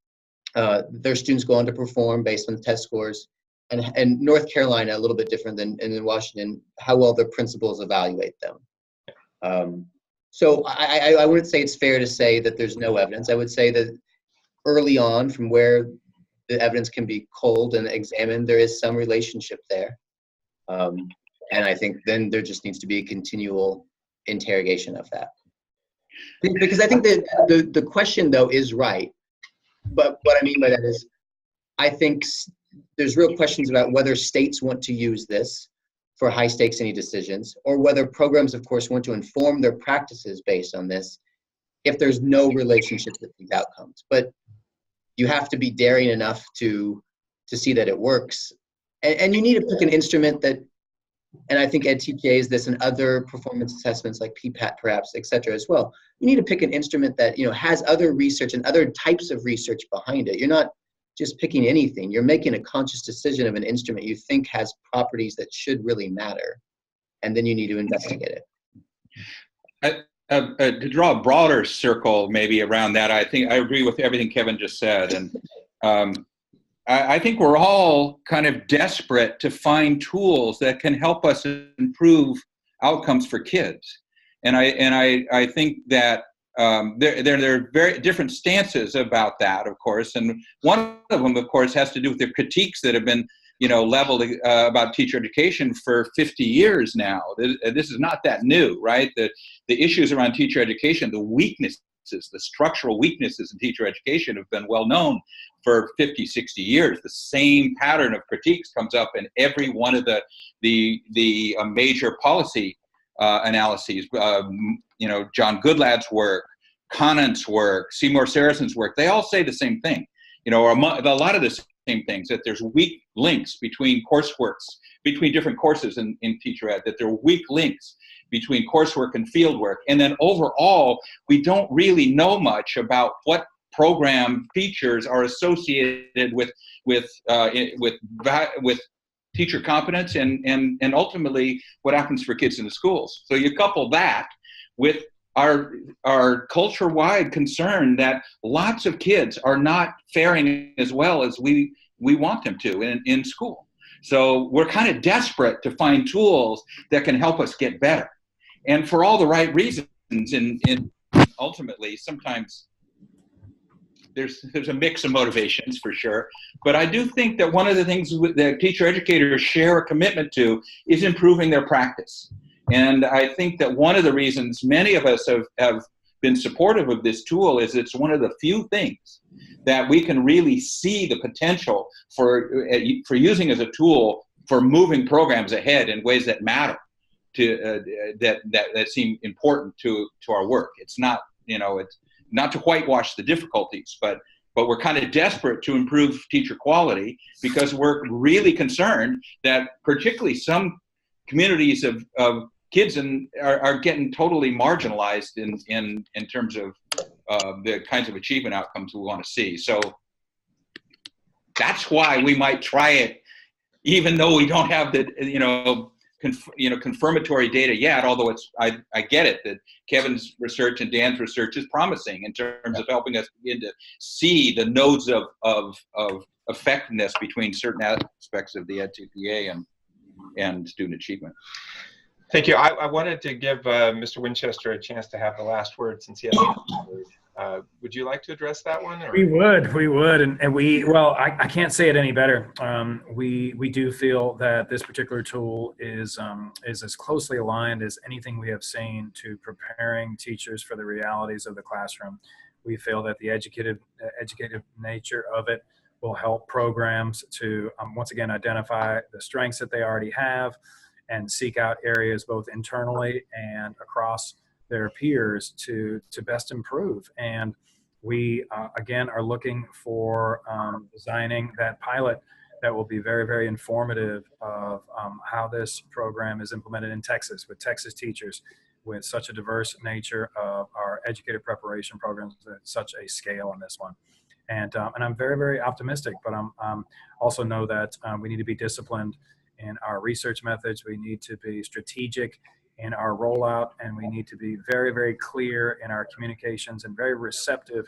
their students go on to perform based on the test scores. And North Carolina, a little bit different than in Washington, how well their principals evaluate them. So I wouldn't say it's fair to say that there's no evidence. I would say that early on, from where the evidence can be culled and examined, there is some relationship there. And I think then there just needs to be a continual interrogation of that. Because I think that the question, though, is right. But what I mean by that is, I think there's real questions about whether states want to use this for high stakes any decisions, or whether programs, of course, want to inform their practices based on this if there's no relationship with these outcomes. But you have to be daring enough to see that it works. And you need to pick an instrument that, and I think edTPA is this and other performance assessments like PPAT perhaps, et cetera, as well. You need to pick an instrument that has other research and other types of research behind it. You're not just picking anything. You're making a conscious decision of an instrument you think has properties that should really matter, and then you need to investigate it. To draw a broader circle maybe around that, I think I agree with everything Kevin just said, and I think we're all kind of desperate to find tools that can help us improve outcomes for kids, and I think that there are very different stances about that, of course, and one of them, of course, has to do with the critiques that have been leveled about teacher education for 50 years now. This is not that new, right? The issues around teacher education, the weaknesses The structural weaknesses in teacher education have been well known for 50, 60 years. The same pattern of critiques comes up in every one of the major policy analyses. You know, John Goodlad's work, Conant's work, Seymour Saracen's work, they all say the same thing. You know, a lot of the same things, that there's weak links between courseworks, between different courses in teacher ed, that there are weak links between coursework and fieldwork. And then overall, we don't really know much about what program features are associated with teacher competence and ultimately what happens for kids in the schools. So you couple that with our culture-wide concern that lots of kids are not faring as well as we want them to in school. So we're kind of desperate to find tools that can help us get better. And for all the right reasons, and ultimately, sometimes there's a mix of motivations for sure. But I do think that one of the things that teacher educators share a commitment to is improving their practice. And I think that one of the reasons many of us have been supportive of this tool is it's one of the few things that we can really see the potential for using as a tool for moving programs ahead in ways that matter, to that seem important to our work. It's not, you know, it's not to whitewash the difficulties, but we're kind of desperate to improve teacher quality because we're really concerned that particularly some communities of kids are getting totally marginalized in terms of the kinds of achievement outcomes we want to see. So that's why we might try it, even though we don't have the confirmatory data yet. Although I get it that Kevin's research and Dan's research is promising in terms of helping us begin to see the nodes of effectiveness between certain aspects of the edTPA and student achievement. Thank you. I wanted to give Mr. Winchester a chance to have the last word since he has the last word. Would you like to address that one? Or? We would. And well, I can't say it any better. We do feel that this particular tool is as closely aligned as anything we have seen to preparing teachers for the realities of the classroom. We feel that the educative nature of it will help programs to, once again, identify the strengths that they already have and seek out areas both internally and across their peers to best improve. And we, again, are looking for designing that pilot that will be very, very informative of how this program is implemented in Texas, with Texas teachers, with such a diverse nature of our educator preparation programs at such a scale on this one. And I'm very, very optimistic, but I'm also know that we need to be disciplined in our research methods. We need to be strategic in our rollout, and we need to be very, very clear in our communications and very receptive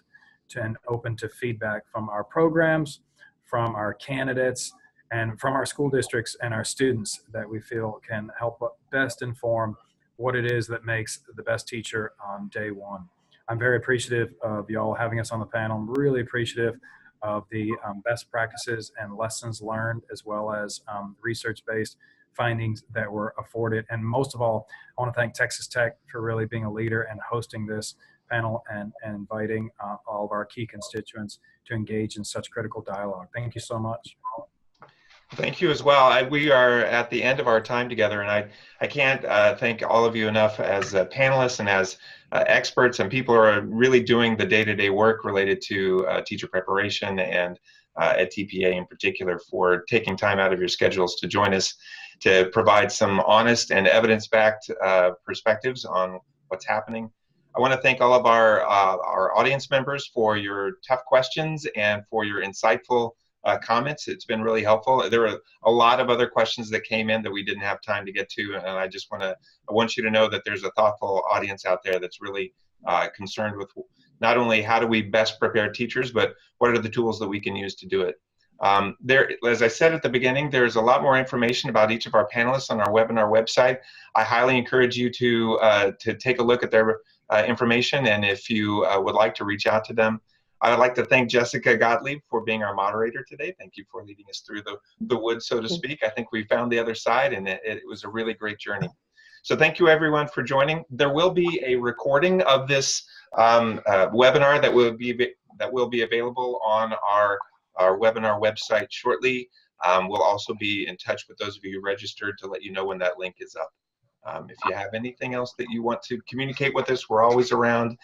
to and open to feedback from our programs, from our candidates, and from our school districts and our students that we feel can help best inform what it is that makes the best teacher on day one. I'm very appreciative of y'all having us on the panel. I'm really appreciative of the best practices and lessons learned, as well as research-based findings that were afforded. And most of all, I want to thank Texas Tech for really being a leader and hosting this panel and inviting all of our key constituents to engage in such critical dialogue. Thank you so much. Thank you as well. We are at the end of our time together, and I can't thank all of you enough as panelists and as experts and people who are really doing the day-to-day work related to teacher preparation and edTPA in particular, for taking time out of your schedules to join us to provide some honest and evidence-backed perspectives on what's happening. I want to thank all of our audience members for your tough questions and for your insightful comments. It's been really helpful. There were a lot of other questions that came in that we didn't have time to get to, and I want you to know that there's a thoughtful audience out there that's really concerned with not only how do we best prepare teachers, but what are the tools that we can use to do it. As I said at the beginning, there's a lot more information about each of our panelists on our webinar website. I highly encourage you to take a look at their information, and if you would like to reach out to them. I would like to thank Jessica Gottlieb for being our moderator today. Thank you for leading us through the woods, so to speak. I think we found the other side, and it was a really great journey. So thank you everyone for joining. There will be a recording of this webinar that will be available on our webinar website shortly. We'll also be in touch with those of you who registered to let you know when that link is up. If you have anything else that you want to communicate with us, we're always around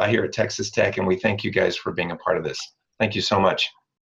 here at Texas Tech, and we thank you guys for being a part of this. Thank you so much.